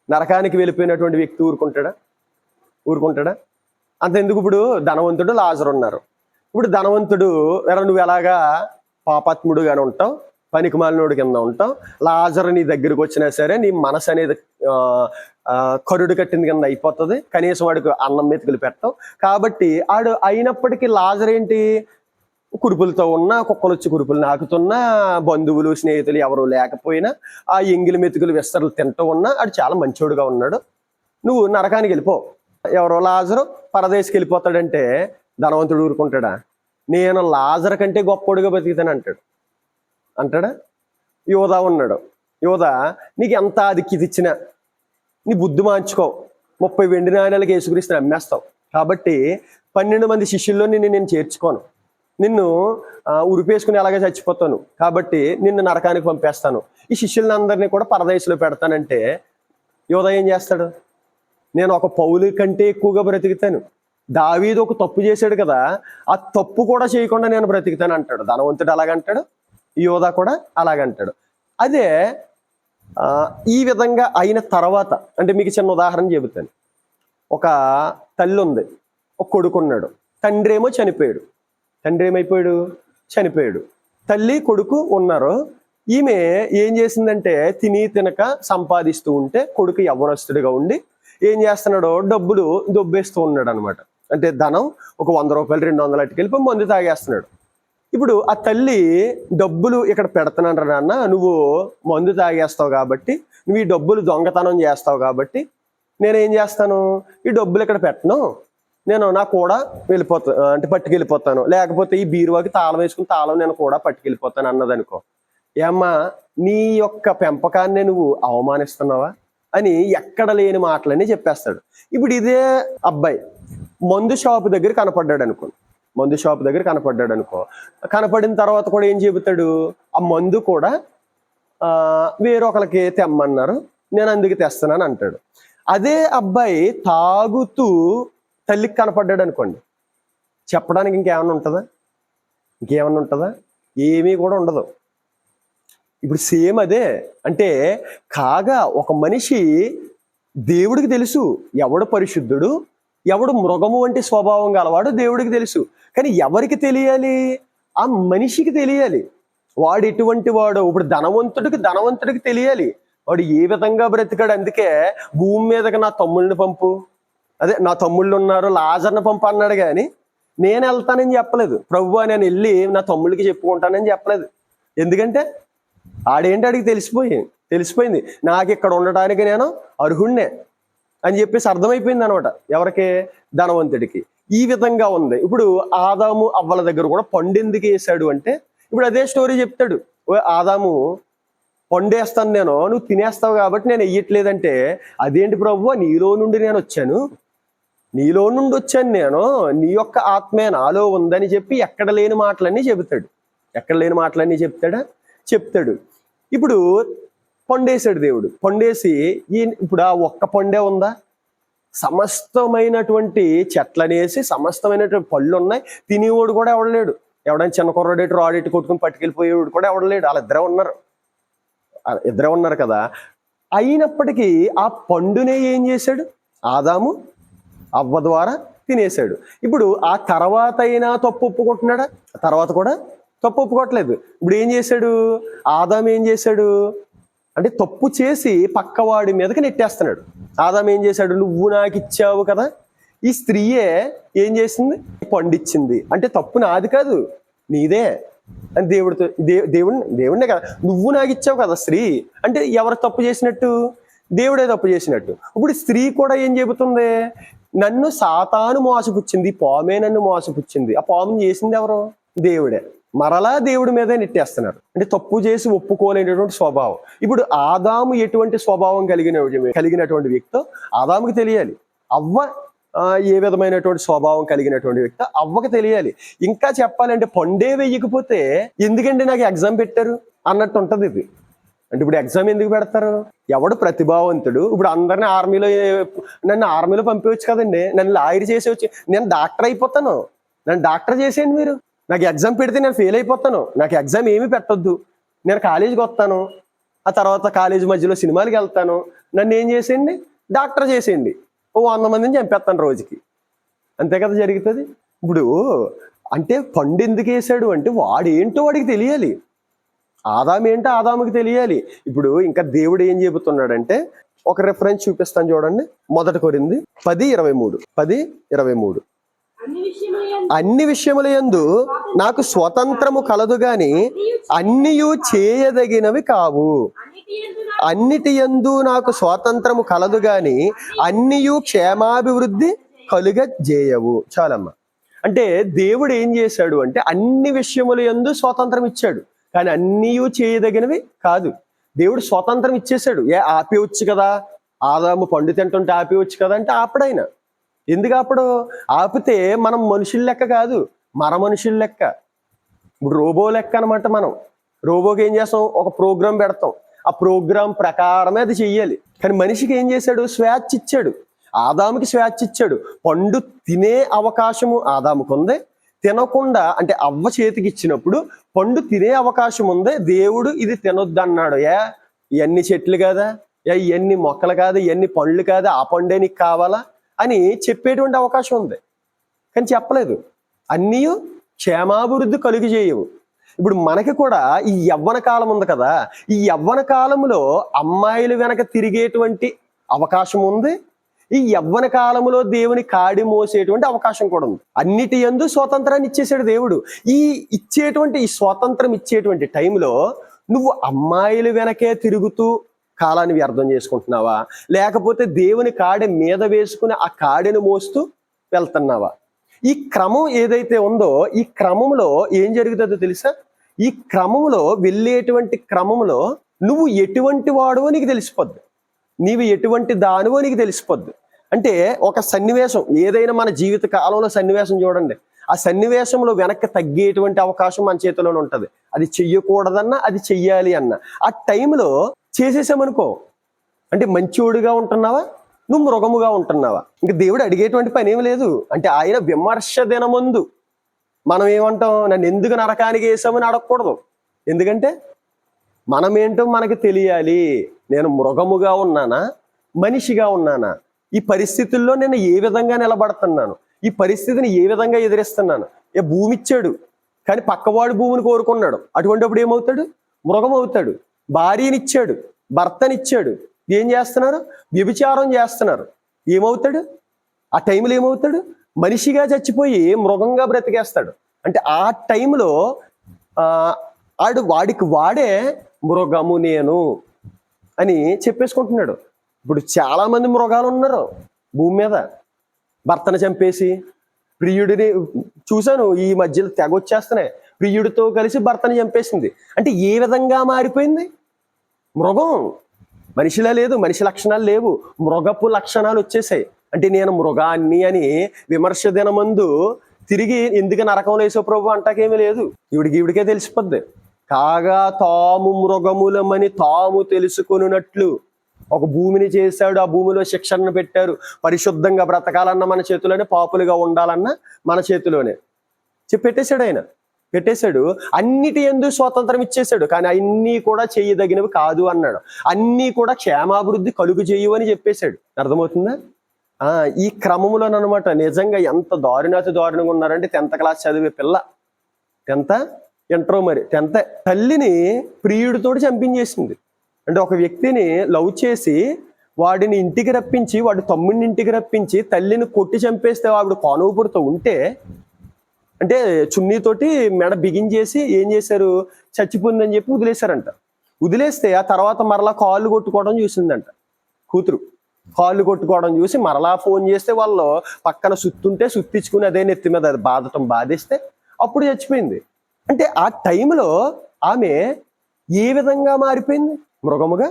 నరకానికి వెళ్ళిపోయినటువంటి వ్యక్తి ఊరుకుంటాడా? అంతెందుకు, ఇప్పుడు ధనవంతుడు, లాజరు ఉన్నారు. ఇప్పుడు ధనవంతుడు, నువ్వు ఎలాగా పాపాత్ముడుగానే ఉంటావు, పనికిమాలినోడు కింద ఉంటావు, లాజరు నీ దగ్గరికి వచ్చినా సరే నీ మనసు అనేది కరుడు కట్టింది కింద అయిపోతుంది, కనీసం వాడికి అన్నం మెతుకులు పెట్టవు. కాబట్టి ఆడు అయినప్పటికీ లాజర్ ఏంటి, కురుపులతో ఉన్నా, కుక్కలు వచ్చి కురుపులు నాకుతున్నా, బంధువులు స్నేహితులు ఎవరు లేకపోయినా ఆ ఎంగిలి మెతుకులు విస్తరలు తింటూ ఉన్నా ఆడు చాలా మంచోడుగా ఉన్నాడు. నువ్వు నరకానికి వెళ్ళిపో. ఎవరో లాజరు పరదేశికి వెళ్ళిపోతాడంటే ధనవంతుడు ఊరుకుంటాడా? నేను లాజర్ కంటే గొప్పోడుగా బతికితాను అంటాడా? యోధా ఉన్నాడు. యోధా, నీకు ఎంత అదిక్కి ఇచ్చినా నీ బుద్ధి మార్చుకో, 30 వెండి నాణ్యాలకు యేసుక్రీస్తుని అమ్మేస్తావు. కాబట్టి 12 మంది శిష్యుల్లో నేను చేర్చుకోను, నిన్ను ఉరిపేసుకుని అలాగే చచ్చిపోతాను, కాబట్టి నిన్ను నరకానికి పంపేస్తాను, ఈ శిష్యులందరినీ కూడా పరదేశంలో పెడతానంటే యోధా ఏం చేస్తాడు? నేను ఒక పౌలు కంటే ఎక్కువగా బ్రతుకుతాను, దావీదు ఒక తప్పు చేశాడు కదా, ఆ తప్పు కూడా చేయకుండా నేను బ్రతుకుతాను అంటాడు. ధనవంతుడు అలాగంటాడు, యోధా కూడా అలాగంటాడు. అదే ఈ విధంగా అయిన తర్వాత, అంటే మీకు చిన్న ఉదాహరణ చెబుతాను. ఒక తల్లి ఉంది, ఒక కొడుకున్నాడు, తండ్రి ఏమో చనిపోయాడు. తండ్రి ఏమైపోయాడు? చనిపోయాడు. తల్లి కొడుకు ఉన్నారు. ఈమె ఏం చేసిందంటే తిని తినక సంపాదిస్తూ ఉంటే కొడుకు యవ్వనస్తుడిగా ఉండి ఏం చేస్తున్నాడో డబ్బులు దొబ్బేస్తూ ఉన్నాడు అనమాట. అంటే ధనం ఒక 100 రూపాయలు 200 అట్టుకెళ్ళిపోయి మందు తాగేస్తున్నాడు. ఇప్పుడు ఆ తల్లి డబ్బులు ఇక్కడ పెడుతున్నాడు నాన్న, నువ్వు మందు తాగేస్తావు కాబట్టి, నువ్వు ఈ డబ్బులు దొంగతనం చేస్తావు కాబట్టి నేనేం చేస్తాను, ఈ డబ్బులు ఇక్కడ పెట్టను, నేను నా కూడా అంటే పట్టుకెళ్ళిపోతాను, లేకపోతే ఈ బీరువాకి తాళం వేసుకుని తాళం నేను కూడా పట్టుకెళ్ళిపోతాను అన్నదనుకో. ఏమ్మా, నీ యొక్క పెంపకాన్ని నువ్వు అవమానిస్తున్నావా అని ఎక్కడ లేని మాటలన్నీ చెప్పేస్తాడు. ఇప్పుడు ఇదే అబ్బాయి మందు షాపు దగ్గర కనపడ్డాడు అనుకో, కనపడిన తర్వాత కూడా ఏం చెబుతాడు, ఆ మందు కూడా వేరొకరికి తెమ్మన్నారు, నేను అందుకు తెస్తున్నాను అంటాడు. అదే అబ్బాయి తాగుతూ తల్లికి కనపడ్డాడు అనుకోండి, చెప్పడానికి ఇంకేమన్నా ఉంటుందా? ఇంకేమన్నా ఉంటుందా? ఏమీ కూడా ఉండదు. ఇప్పుడు సేమ్ అదే. అంటే కాగా ఒక మనిషి దేవుడికి తెలుసు ఎవడు పరిశుద్ధుడు, ఎవడు మృగము వంటి స్వభావం గలవాడు దేవుడికి తెలుసు. కానీ ఎవరికి తెలియాలి? ఆ మనిషికి తెలియాలి వాడు ఎటువంటి వాడో. ఇప్పుడు ధనవంతుడికి తెలియాలి వాడు ఏ విధంగా బ్రతికాడు. అందుకే భూమి మీదకి నా తమ్ముళ్ళని పంపు, అదే నా తమ్ముళ్ళు ఉన్నారు లాజర్ని పంపు అన్నాడు. కానీ నేను వెళ్తానని చెప్పలేదు. ప్రభువా నేను వెళ్ళి నా తమ్ముళ్ళకి చెప్పుకుంటానని చెప్పలేదు. ఎందుకంటే ఆడేంటి ఆడికి తెలిసిపోయింది నాకు ఇక్కడ ఉండటానికి నేను అర్హుణ్ణే అని చెప్పేసి అర్థమైపోయింది అనమాట. ఎవరికి? ధనవంతుడికి. ఈ విధంగా ఉంది. ఇప్పుడు ఆదాము అవ్వల దగ్గర కూడా పండు ఎందుకు వేసాడు అంటే, ఇప్పుడు అదే స్టోరీ చెప్తాడు. ఆదాము పండేస్తాను నేను, నువ్వు తినేస్తావు కాబట్టి నేను వెయ్యట్లేదంటే, అదేంటి ప్రభువా నీలో నుండి నేను వచ్చాను నేను, నీ యొక్క ఆత్మే నాలో ఉందని చెప్పి ఎక్కడ లేని మాటలన్నీ చెప్తాడు. ఇప్పుడు పండేశాడు దేవుడు. పండేసి ఇప్పుడు ఆ ఒక్క పండే ఉందా? సమస్తమైనటువంటి చెట్లనేసి సమస్తమైనటువంటి పళ్ళు ఉన్నాయి. తినేవాడు కూడా ఎవడలేడు. ఎవడైనా చిన్న కుర్రాడేటి రాడేటి కొట్టుకుని పట్టుకెళ్ళిపోయేవాడు కూడా ఎవడలేడు. వాళ్ళ ఇద్దరే ఉన్నారు కదా. అయినప్పటికీ ఆ పండునే ఏం చేశాడు? ఆదాము అవ్వ ద్వారా తినేశాడు. ఇప్పుడు ఆ తర్వాత అయినా తప్పు ఒప్పుకుంటున్నాడా? తర్వాత కూడా తప్పు ఒప్పుకోవట్లేదు. ఇప్పుడు ఏం చేశాడు? ఆదాము ఏం చేశాడు అంటే తప్పు చేసి పక్కవాడి మీదకి నెట్టేస్తున్నాడు. ఆదాము ఏం చేశాడు? నువ్వు నాకు ఇచ్చావు కదా, ఈ స్త్రీయే ఏం చేసింది? పండిచ్చింది. అంటే తప్పు నాది కాదు నీదే అని దేవుడినే కదా, నువ్వు నాకు ఇచ్చావు కదా స్త్రీ అంటే ఎవరు తప్పు చేసినట్టు? దేవుడే తప్పు చేసినట్టు. ఇప్పుడు స్త్రీ కూడా ఏం చెబుతుంది? నన్ను సాతాను మోసపుచ్చింది, పామే నన్ను మోసపుచ్చింది. ఆ పాముని చేసింది ఎవరు? దేవుడే. మరలా దేవుడి మీదే నెట్టేస్తున్నారు. అంటే తప్పు చేసి ఒప్పుకోలేనటువంటి స్వభావం. ఇప్పుడు ఆదాము ఎటువంటి స్వభావం కలిగినటువంటి వ్యక్తో ఆదాముకి తెలియాలి. అవ్వ ఏ విధమైనటువంటి స్వభావం కలిగినటువంటి వ్యక్తి అవ్వకి తెలియాలి. ఇంకా చెప్పాలంటే పండే వేయకపోతే ఎందుకంటే నాకు ఎగ్జామ్ పెట్టారు అన్నట్టు ఉంటది ఇది. అంటే ఇప్పుడు ఎగ్జామ్ ఎందుకు పెడతారు? ఎవడు ప్రతిభావంతుడు? ఇప్పుడు అందరినీ నన్ను ఆర్మీలో పంపించవచ్చు కదండి, నన్ను లాయర్ చేసేవచ్చు, నేను డాక్టర్ అయిపోతాను, నన్ను డాక్టర్ చేసేయండి మీరు. నాకు ఎగ్జామ్ పెడితే నేను ఫెయిల్ అయిపోతాను, నాకు ఎగ్జామ్ ఏమీ పెట్టొద్దు, నేను కాలేజీకి వస్తాను, ఆ తర్వాత కాలేజీ మధ్యలో సినిమాలకి వెళ్తాను, నన్ను ఏం చేసేయండి? డాక్టర్ చేసేయండి, 100 మందిని చంపేస్తాను రోజుకి. అంతే కదా జరుగుతుంది. ఇప్పుడు అంటే పండు ఎందుకు వేసాడు అంటే వాడేంటో వాడికి తెలియాలి, ఆదాము ఏంటో ఆదాముకి తెలియాలి. ఇప్పుడు ఇంకా దేవుడు ఏం చెబుతున్నాడంటే ఒక రెఫరెన్స్ చూపిస్తాను చూడండి. 1 కొరింథీ 10:23 అన్ని విషయముల యందు నాకు స్వతంత్రము కలదు గాని అన్నియు చేయదగినవి కావు. అన్నిటి యందు నాకు స్వాతంత్రము కలదు గాని అన్నియు క్షేమాభివృద్ధి కలుగజేయవు. చాలమ్మా. అంటే దేవుడు ఏం చేశాడు అంటే అన్ని విషయముల యందు స్వాతంత్రం ఇచ్చాడు, కానీ అన్నియు చేయదగినవి కాదు. దేవుడు స్వాతంత్రం ఇచ్చేశాడు. ఆపేయవచ్చు కదా, ఆదాము పండు తింటుంటే ఆపేయవచ్చు కదా అంటే ఆపడైనా. ఎందుకు ఆపడు? ఆపితే మనం మనుషుల లెక్క కాదు, మనుషుల లెక్క. ఇప్పుడు రోబో లెక్క అనమాట. మనం రోబోకి ఏం చేస్తాం? ఒక ప్రోగ్రాం పెడతాం, ఆ ప్రోగ్రాం ప్రకారమే అది చెయ్యాలి. కానీ మనిషికి ఏం చేశాడు? స్వేచ్ఛ ఇచ్చాడు. ఆదాముకి స్వేచ్ఛ ఇచ్చాడు. పండు తినే అవకాశము ఆదాముకు ఉంది, తినకుండా అంటే అవ్వ చేతికి ఇచ్చినప్పుడు పండు తినే అవకాశం ఉంది. దేవుడు ఇది తినొద్దు అన్నాడు. ఇవన్నీ చెట్లు కాదా, ఇవన్నీ మొక్కలు కాదు, ఇవన్నీ పండ్లు కాదు, ఆ పండే నీకు కావాలా అని చెప్పేటువంటి అవకాశం ఉంది, కానీ చెప్పలేదు. అన్నీ క్షేమాభివృద్ధి కలుగు చేయవు. ఇప్పుడు మనకి కూడా ఈ యవ్వన కాలం ఉంది కదా, ఈ యవ్వన కాలంలో అమ్మాయిలు వెనక తిరిగేటువంటి అవకాశం ఉంది, ఈ యవ్వన కాలంలో దేవుని కాడి మోసేటువంటి అవకాశం కూడా ఉంది. అన్నిటి యందు స్వాతంత్రాన్ని ఇచ్చేసాడు దేవుడు. ఈ స్వాతంత్రం ఇచ్చేటువంటి టైంలో నువ్వు అమ్మాయిలు వెనకే తిరుగుతూ కాలాన్ని వ్యర్థం చేసుకుంటున్నావా, లేకపోతే దేవుని కాడి మీద వేసుకుని ఆ కాడిని మోస్తూ వెళ్తున్నావా? ఈ క్రమం ఏదైతే ఉందో ఈ క్రమంలో ఏం జరుగుతుందో తెలుసా? ఈ క్రమంలో వెళ్ళేటువంటి క్రమంలో నువ్వు ఎటువంటి వాడువో నీకు తెలిసిపోద్ది, నీవు ఎటువంటి దానివో నీకు తెలిసిపోద్ది. అంటే ఒక సన్నివేశం ఏదైనా మన జీవిత కాలంలో సన్నివేశం చూడండి, ఆ సన్నివేశంలో వెనక్కి తగ్గేటువంటి అవకాశం మన చేతిలోనే ఉంటుంది. అది చెయ్యకూడదన్నా అది చెయ్యాలి అన్న ఆ టైంలో చేసేసామనుకో, అంటే మంచోడుగా ఉంటున్నావా నువ్వు మృగముగా ఉంటున్నావా? ఇంకా దేవుడు అడిగేటువంటి పని ఏమి లేదు. అంటే ఆయన విమర్శ దినమందు మనం ఏమంటాం, నన్ను ఎందుకు నరకానికి వేసామని అడగకూడదు. ఎందుకంటే మనమేంటో మనకి తెలియాలి. నేను మృగముగా ఉన్నానా, మనిషిగా ఉన్నానా, ఈ పరిస్థితుల్లో నేను ఏ విధంగా నిలబడుతున్నాను, ఈ పరిస్థితిని ఏ విధంగా ఎదిరిస్తున్నాను. భూమి ఇచ్చాడు కానీ పక్కవాడు భూమిని కోరుకున్నాడు, అటువంటిప్పుడు ఏమవుతాడు? మృగం అవుతాడు. భార్యనిచ్చాడు, భర్తనిచ్చాడు, ఏం చేస్తున్నారు? వ్యభిచారం చేస్తున్నారు. ఏమవుతాడు? ఆ టైంలో ఏమవుతాడు? మనిషిగా చచ్చిపోయి మృగంగా బ్రతికేస్తాడు. అంటే ఆ టైంలో వాడికి వాడే మృగము నేను అని చెప్పేసుకుంటున్నాడు. ఇప్పుడు చాలా మంది మృగాలు ఉన్నారు భూమి మీద. భర్తను చంపేసి ప్రియుడిని చూశాను, ఈ మధ్యలో తెగ వచ్చేస్తున్నాయి. ప్రియుడితో కలిసి భర్తను చంపేసింది. అంటే ఏ విధంగా మారిపోయింది? మృగం. మనిషిలా లేదు, మనిషి లక్షణాలు లేవు, మృగపు లక్షణాలు వచ్చేసాయి. అంటే నేను మృగాన్ని అని విమర్శ దినమందు తిరిగి ఎందుకు నరకంలో వేసావు ప్రభు అంటాకేమీ లేదు. ఈవిడికే తెలిసిపోద్ది. కాగా తాము మృగములమని తాము తెలుసుకొనున్నట్లు ఒక భూమిని చేశాడు, ఆ భూమిలో శిక్షణను పెట్టారు. పరిశుద్ధంగా బ్రతకాలన్నా మన చేతిలోనే, పాపులుగా ఉండాలన్నా మన చేతిలోనే పెట్టేశాడు. ఆయన పెట్టేశాడు. అన్నిటి యందు స్వాతంత్రం ఇచ్చేశాడు. కానీ అన్నీ కూడా చేయదగినవి కాదు అన్నాడు. అన్నీ కూడా క్షేమాభివృద్ధి కలుగు చేయు అని చెప్పేశాడు. అర్థమవుతుందా? ఈ క్రమంలోనమాట నిజంగా ఎంత దారుణంగా ఉన్నారంటే 10th క్లాస్ చదివే పిల్ల, 10th ఇంటర్, మరి 10th, తల్లిని ప్రియుడితోటి చంపించేసింది. అంటే ఒక వ్యక్తిని లవ్ చేసి వాడిని ఇంటికి రప్పించి, వాడి తమ్ముడిని ఇంటికి రప్పించి తల్లిని కొట్టి చంపేస్తే ఆవిడ కానుపుడుతూ ఉంటే, అంటే చున్నీతోటి మెడ బిగించేసి ఏం చేశారు, చచ్చిపోయిందని చెప్పి వదిలేశారంట. వదిలేస్తే ఆ తర్వాత మరలా కాళ్ళు కొట్టుకోవడం చూసిందంట కూతురు. కాళ్ళు కొట్టుకోవడం చూసి మరలా ఫోన్ చేస్తే వాళ్ళు పక్కన సుత్తుంటే సుత్తించుకుని అదే నెత్తి మీద అది బాధిస్తే అప్పుడు చచ్చిపోయింది. అంటే ఆ టైంలో ఆమె ఏ విధంగా మారిపోయింది? మృగముగా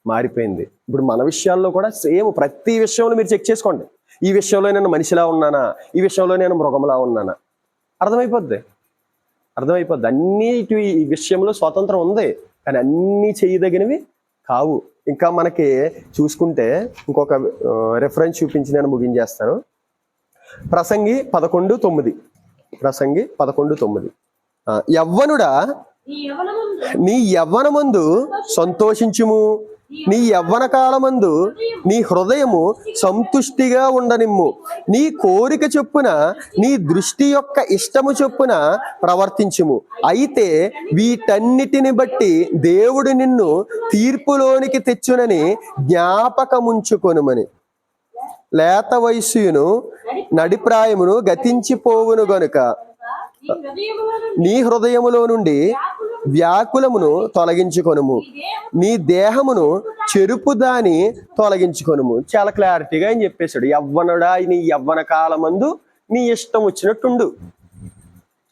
మారిపోయింది. ఇప్పుడు మన విషయాల్లో కూడా సేమ్. ప్రతి విషయంలో మీరు చెక్ చేసుకోండి. ఈ విషయంలో నేను మనిషిలా ఉన్నానా, ఈ విషయంలో నేను మృగములా ఉన్నానా, అర్థమైపోద్ది. అన్నిటి ఈ విషయంలో స్వాతంత్రం ఉంది, కానీ అన్నీ చేయదగినవి కావు. ఇంకా మనకి చూసుకుంటే ఇంకొక రెఫరెన్స్ చూపించి నేను ముగించేస్తాను. ప్రసంగి 11:9. ప్రసంగి 11:9. యవ్వనుడా నీ యవ్వనమందు సంతోషించుము, నీ యవ్వన కాలమందు నీ హృదయము సంతుష్టిగా ఉండనిమ్ము. నీ కోరిక చొప్పున నీ దృష్టి యొక్క ఇష్టము చొప్పున ప్రవర్తించుము. అయితే వీటన్నిటిని బట్టి దేవుడు నిన్ను తీర్పులోనికి తెచ్చునని జ్ఞాపకముంచుకొనుమని. లేత వయస్సును నడిప్రాయమును గతించిపోవును గనుక నీ హృదయములో నుండి వ్యాకులమును తొలగించుకొనుము, నీ దేహమును చెరుపు దాని తొలగించుకొనుము. చాలా క్లారిటీగా ఆయన చెప్పేశాడు. యవ్వనుడా నీ యవ్వన కాలమందు నీ ఇష్టం వచ్చినట్టుండు,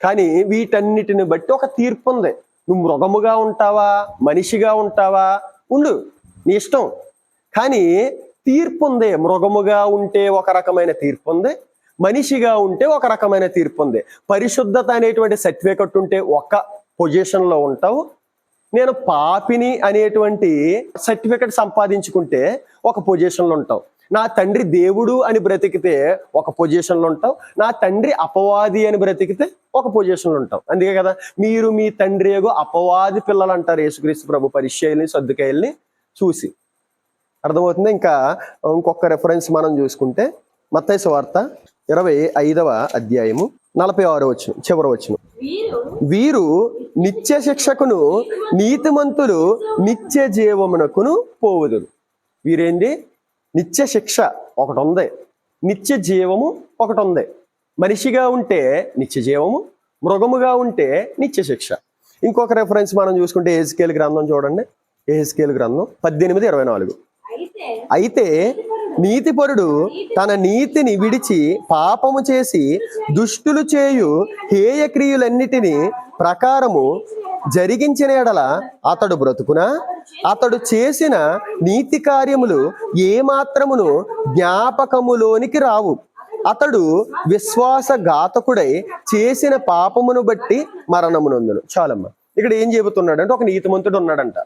కానీ వీటన్నిటిని బట్టి ఒక తీర్పు ఉంది. నువ్వు మృగముగా ఉంటావా, మనిషిగా ఉంటావా, ఉండు, నీ ఇష్టం. కానీ తీర్పు ఉంది. మృగముగా ఉంటే ఒక రకమైన తీర్పు ఉంది, మనిషిగా ఉంటే ఒక రకమైన తీర్పు ఉంది. పరిశుద్ధత అనేటువంటి సర్టిఫికెట్ ఉంటే ఒక పొజిషన్లో ఉంటావు. నేను పాపిని అనేటువంటి సర్టిఫికెట్ సంపాదించుకుంటే ఒక పొజిషన్లో ఉంటావు. నా తండ్రి దేవుడు అని బ్రతికితే ఒక పొజిషన్లో ఉంటావు. నా తండ్రి అపవాది అని బ్రతికితే ఒక పొజిషన్లో ఉంటావు. అందుకే కదా మీరు మీ తండ్రి ఏగో అపవాది పిల్లలు అంటారు యేసుక్రీస్తు ప్రభు పరిచయాల్ని సద్దుకాయల్ని చూసి. అర్థమవుతుంది. ఇంకా ఇంకొక రెఫరెన్స్ మనం చూసుకుంటే మత్తయి సువార్త 25వ అధ్యాయము 46వ వచనం, చివరి వచనం. వీరు నిత్య శిక్షకును నీతిమంతులు నిత్య జీవమునకును పోవుదురు. వీరేంటి? నిత్య శిక్ష ఒకటి ఉంది, నిత్య జీవము ఒకటి ఉంది. మనిషిగా ఉంటే నిత్య జీవము, మృగముగా ఉంటే నిత్య శిక్ష. ఇంకొక రెఫరెన్స్ మనం చూసుకుంటే యెహెజ్కేలు గ్రంథం చూడండి. యెహెజ్కేలు గ్రంథం 18:24. అయితే నీతిపరుడు తన నీతిని విడిచి పాపము చేసి దుష్టులు చేయు హేయ క్రియలన్నిటినీ ప్రకారము జరిగించిన ఎడల అతడు బ్రతుకునా? అతడు చేసిన నీతి కార్యములు ఏమాత్రమును జ్ఞాపకములోనికి రావు. అతడు విశ్వాసఘాతకుడై చేసిన పాపమును బట్టి మరణమునందును. చాలమ్మా. ఇక్కడ ఏం చెబుతున్నాడు అంటే ఒక నీతిమంతుడు ఉన్నాడంట.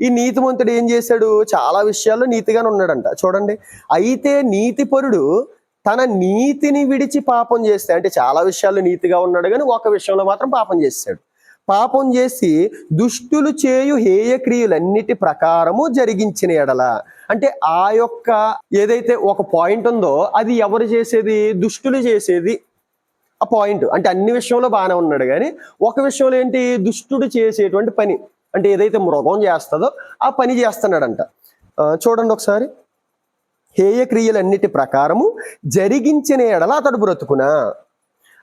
ఈ నీతిమంతుడు ఏం చేశాడు? చాలా విషయాల్లో నీతిగానే ఉన్నాడంట. చూడండి, అయితే నీతిపరుడు తన నీతిని విడిచి పాపం చేస్తే, అంటే చాలా విషయాల్లో నీతిగా ఉన్నాడు కానీ ఒక విషయంలో మాత్రం పాపం చేశాడు. పాపం చేసి దుష్టులు చేయు హేయక్రియలన్నిటి ప్రకారము జరిగించిన ఎడల, అంటే ఆ యొక్క ఏదైతే ఒక పాయింట్ ఉందో అది ఎవరు చేసేది? దుష్టులు చేసేది ఆ పాయింట్. అంటే అన్ని విషయంలో బాగానే ఉన్నాడు కానీ ఒక విషయంలో ఏంటి? దుష్టుడు చేసేటువంటి పని, అంటే ఏదైతే మృగం చేస్తుందో ఆ పని చేస్తున్నాడంట. చూడండి ఒకసారి, హేయక్రియలన్నిటి ప్రకారము జరిగించిన ఎడల అతడు బ్రతుకునా,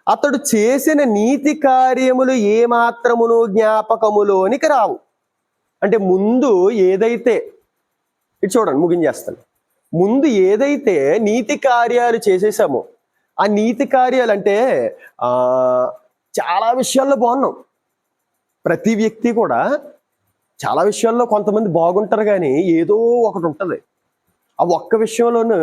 అతడు చేసిన నీతి కార్యములు ఏమాత్రమును జ్ఞాపకములోనికి రావు. అంటే ముందు ఏదైతే, ఇది చూడండి ముగించేస్తాను, ముందు ఏదైతే నీతి కార్యాలు చేసేసామో ఆ నీతి కార్యాలు అంటే చాలా విషయాల్లో బాగున్నాం. ప్రతి వ్యక్తి కూడా చాలా విషయాల్లో కొంతమంది బాగుంటారు కానీ ఏదో ఒకటి ఉంటుంది, ఆ ఒక్క విషయంలోనూ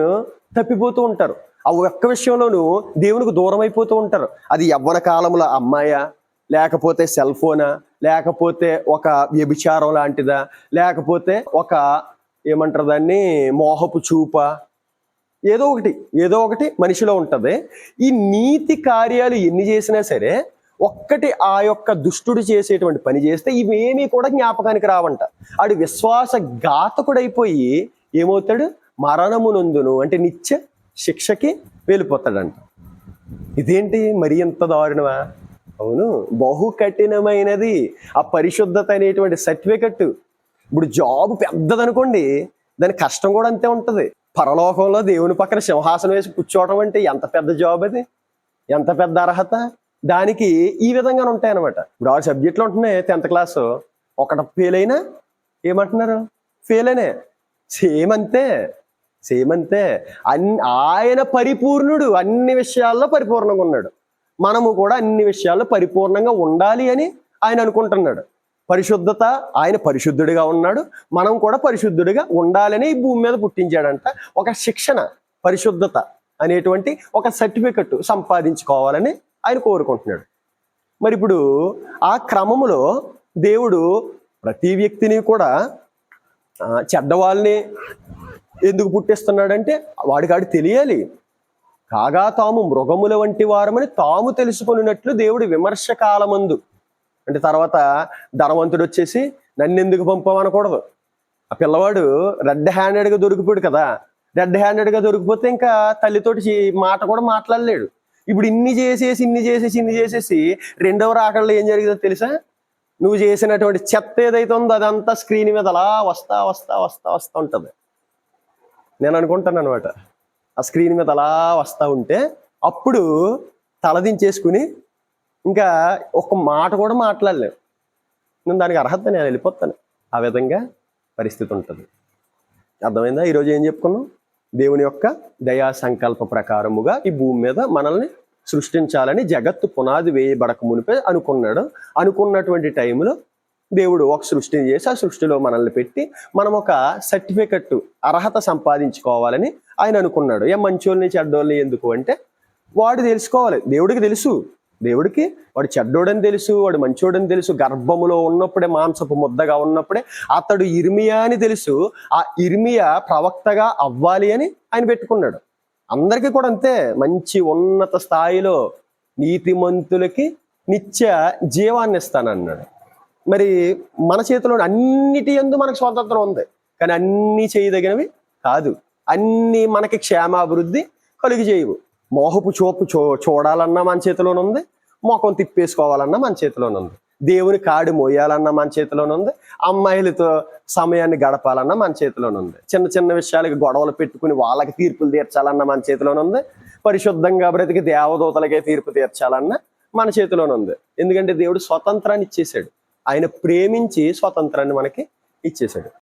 తప్పిపోతూ ఉంటారు, ఆ ఒక్క విషయంలోనూ దేవునికి దూరం అయిపోతూ ఉంటారు. అది యవ్వన కాలంలో అమ్మాయా, లేకపోతే సెల్ ఫోనా, లేకపోతే ఒక వ్యభిచారం లాంటిదా, లేకపోతే ఒక ఏమంటారు దాన్ని మోహపు చూప, ఏదో ఒకటి మనిషిలో ఉంటుంది. ఈ నీతి కార్యాలు ఎన్ని చేసినా సరే ఒక్కటి ఆ యొక్క దుష్టుడు చేసేటువంటి పని చేస్తే ఇవేమీ కూడా జ్ఞాపకానికి రావంట. ఆడు విశ్వాసఘాతకుడైపోయి ఏమవుతాడు? మరణమునందును, అంటే నిత్య శిక్షకి వెళ్ళిపోతాడంట. ఇదేంటి మరి ఎంత దారుణమా? అవును, బహు కఠినమైనది ఆ పరిశుద్ధత అనేటువంటి సర్టిఫికెట్. ఇప్పుడు జాబ్ పెద్దదనుకోండి, దాని కష్టం కూడా అంతే ఉంటుంది. పరలోకంలో దేవుని పక్కన సింహాసనం వేసి కూర్చోవడం అంటే ఎంత పెద్ద జాబ్ అది, ఎంత పెద్ద అర్హత. దానికి ఈ విధంగా ఉంటాయన్నమాట. ఇప్పుడు 6 సబ్జెక్టులు ఉంటున్నాయి 10th క్లాసు, ఒకటి ఫెయిల్ అయినా ఏమంటున్నారు? ఫెయిల్ అయినా. సేమ్ అంతే. ఆయన పరిపూర్ణుడు, అన్ని విషయాల్లో పరిపూర్ణంగా ఉన్నాడు. మనము కూడా అన్ని విషయాల్లో పరిపూర్ణంగా ఉండాలి అని ఆయన అనుకుంటున్నాడు. పరిశుద్ధత, ఆయన పరిశుద్ధుడిగా ఉన్నాడు, మనం కూడా పరిశుద్ధుడిగా ఉండాలని ఈ భూమి మీద పుట్టించాడంట. ఒక శిక్షణ, పరిశుద్ధత అనేటువంటి ఒక సర్టిఫికెట్ సంపాదించుకోవాలని ఆయన కోరుకుంటున్నాడు. మరి ఇప్పుడు ఆ క్రమములో దేవుడు ప్రతి వ్యక్తిని కూడా చెడ్డవాళ్ళని ఎందుకు పుట్టిస్తున్నాడంటే వాడికాడు తెలియాలి. కాగా తాము మృగముల వంటి వారమని తాము తెలుసుకున్నట్లు దేవుడు విమర్శ కాలమందు, అంటే తర్వాత ధనవంతుడు వచ్చేసి నన్ను ఎందుకు పంపమనకూడదు. ఆ పిల్లవాడు రెడ్ హ్యాండెడ్గా దొరికిపోయాడు కదా, రెడ్ హ్యాండెడ్గా దొరికిపోతే ఇంకా తల్లితోటి మాట కూడా మాట్లాడలేడు. ఇప్పుడు ఇన్ని చేసేసి రెండవ రాకడలో ఏం జరిగిందో తెలుసా? నువ్వు చేసినటువంటి చెత్త ఏదైతే ఉందో అదంతా స్క్రీన్ మీద అలా వస్తా ఉంటుంది. నేను అనుకుంటాను అనమాట, ఆ స్క్రీన్ మీద అలా వస్తూ ఉంటే అప్పుడు తలదించేసుకుని ఇంకా ఒక మాట కూడా మాట్లాడలేవు. నేను దానికి అర్హత, నేను వెళ్ళిపోతాను. ఆ విధంగా పరిస్థితి ఉంటుంది. అర్థమైందా? ఈరోజు ఏం చెప్పుకున్నాం? దేవుని యొక్క దయా సంకల్ప ప్రకారముగా ఈ భూమి మీద మనల్ని సృష్టించాలని జగత్తు పునాది వేయబడక మునిపే అనుకున్నటువంటి టైంలో దేవుడు ఒక సృష్టిని చేసి ఆ సృష్టిలో మనల్ని పెట్టి మనం ఒక సర్టిఫికెట్, అర్హత సంపాదించుకోవాలని ఆయన అనుకున్నాడు. ఏ మంచోళ్ళని చెడ్డోళ్ళని ఎందుకు అంటే వాడు తెలుసుకోవాలి. దేవుడికి తెలుసు, దేవుడికి వాడు చెడ్డోడని తెలుసు, వాడు మంచోడని తెలుసు. గర్భములో ఉన్నప్పుడే, మాంసపు ముద్దగా ఉన్నప్పుడే అతడు ఇర్మియా అని తెలుసు. ఆ ఇర్మియా ప్రవక్తగా అవ్వాలి అని ఆయన పెట్టుకున్నాడు. అందరికీ కూడా అంతే. మంచి ఉన్నత స్థాయిలో నీతిమంతులకి నిత్య జీవాన్ని ఇస్తానన్నాడు. మరి మన చేతిలో అన్నిటి యందు మనకు స్వాతంత్రం ఉంది, కానీ అన్నీ చేయదగినవి కాదు. అన్నీ మనకి క్షేమాభివృద్ధి కలుగు చేయవు. మోహపు చూపు చూడాలన్నా మన చేతిలోనే ఉంది, మొఖం తిప్పేసుకోవాలన్నా మన చేతిలోనే ఉంది. దేవుని కాడి మోయాలన్నా మన చేతిలోనే ఉంది, అమ్మాయిలతో సమయాన్ని గడపాలన్నా మన చేతిలోనే ఉంది. చిన్న చిన్న విషయాలకి గొడవలు పెట్టుకుని వాళ్ళకి తీర్పులు తీర్చాలన్నా మన చేతిలోనే ఉంది. పరిశుద్ధంగా బ్రతికి దేవదూతలకే తీర్పు తీర్చాలన్నా మన చేతిలోనే ఉంది. ఎందుకంటే దేవుడు స్వతంత్రాన్ని ఇచ్చేశాడు. ఆయన ప్రేమించి స్వతంత్రాన్ని మనకి ఇచ్చేశాడు.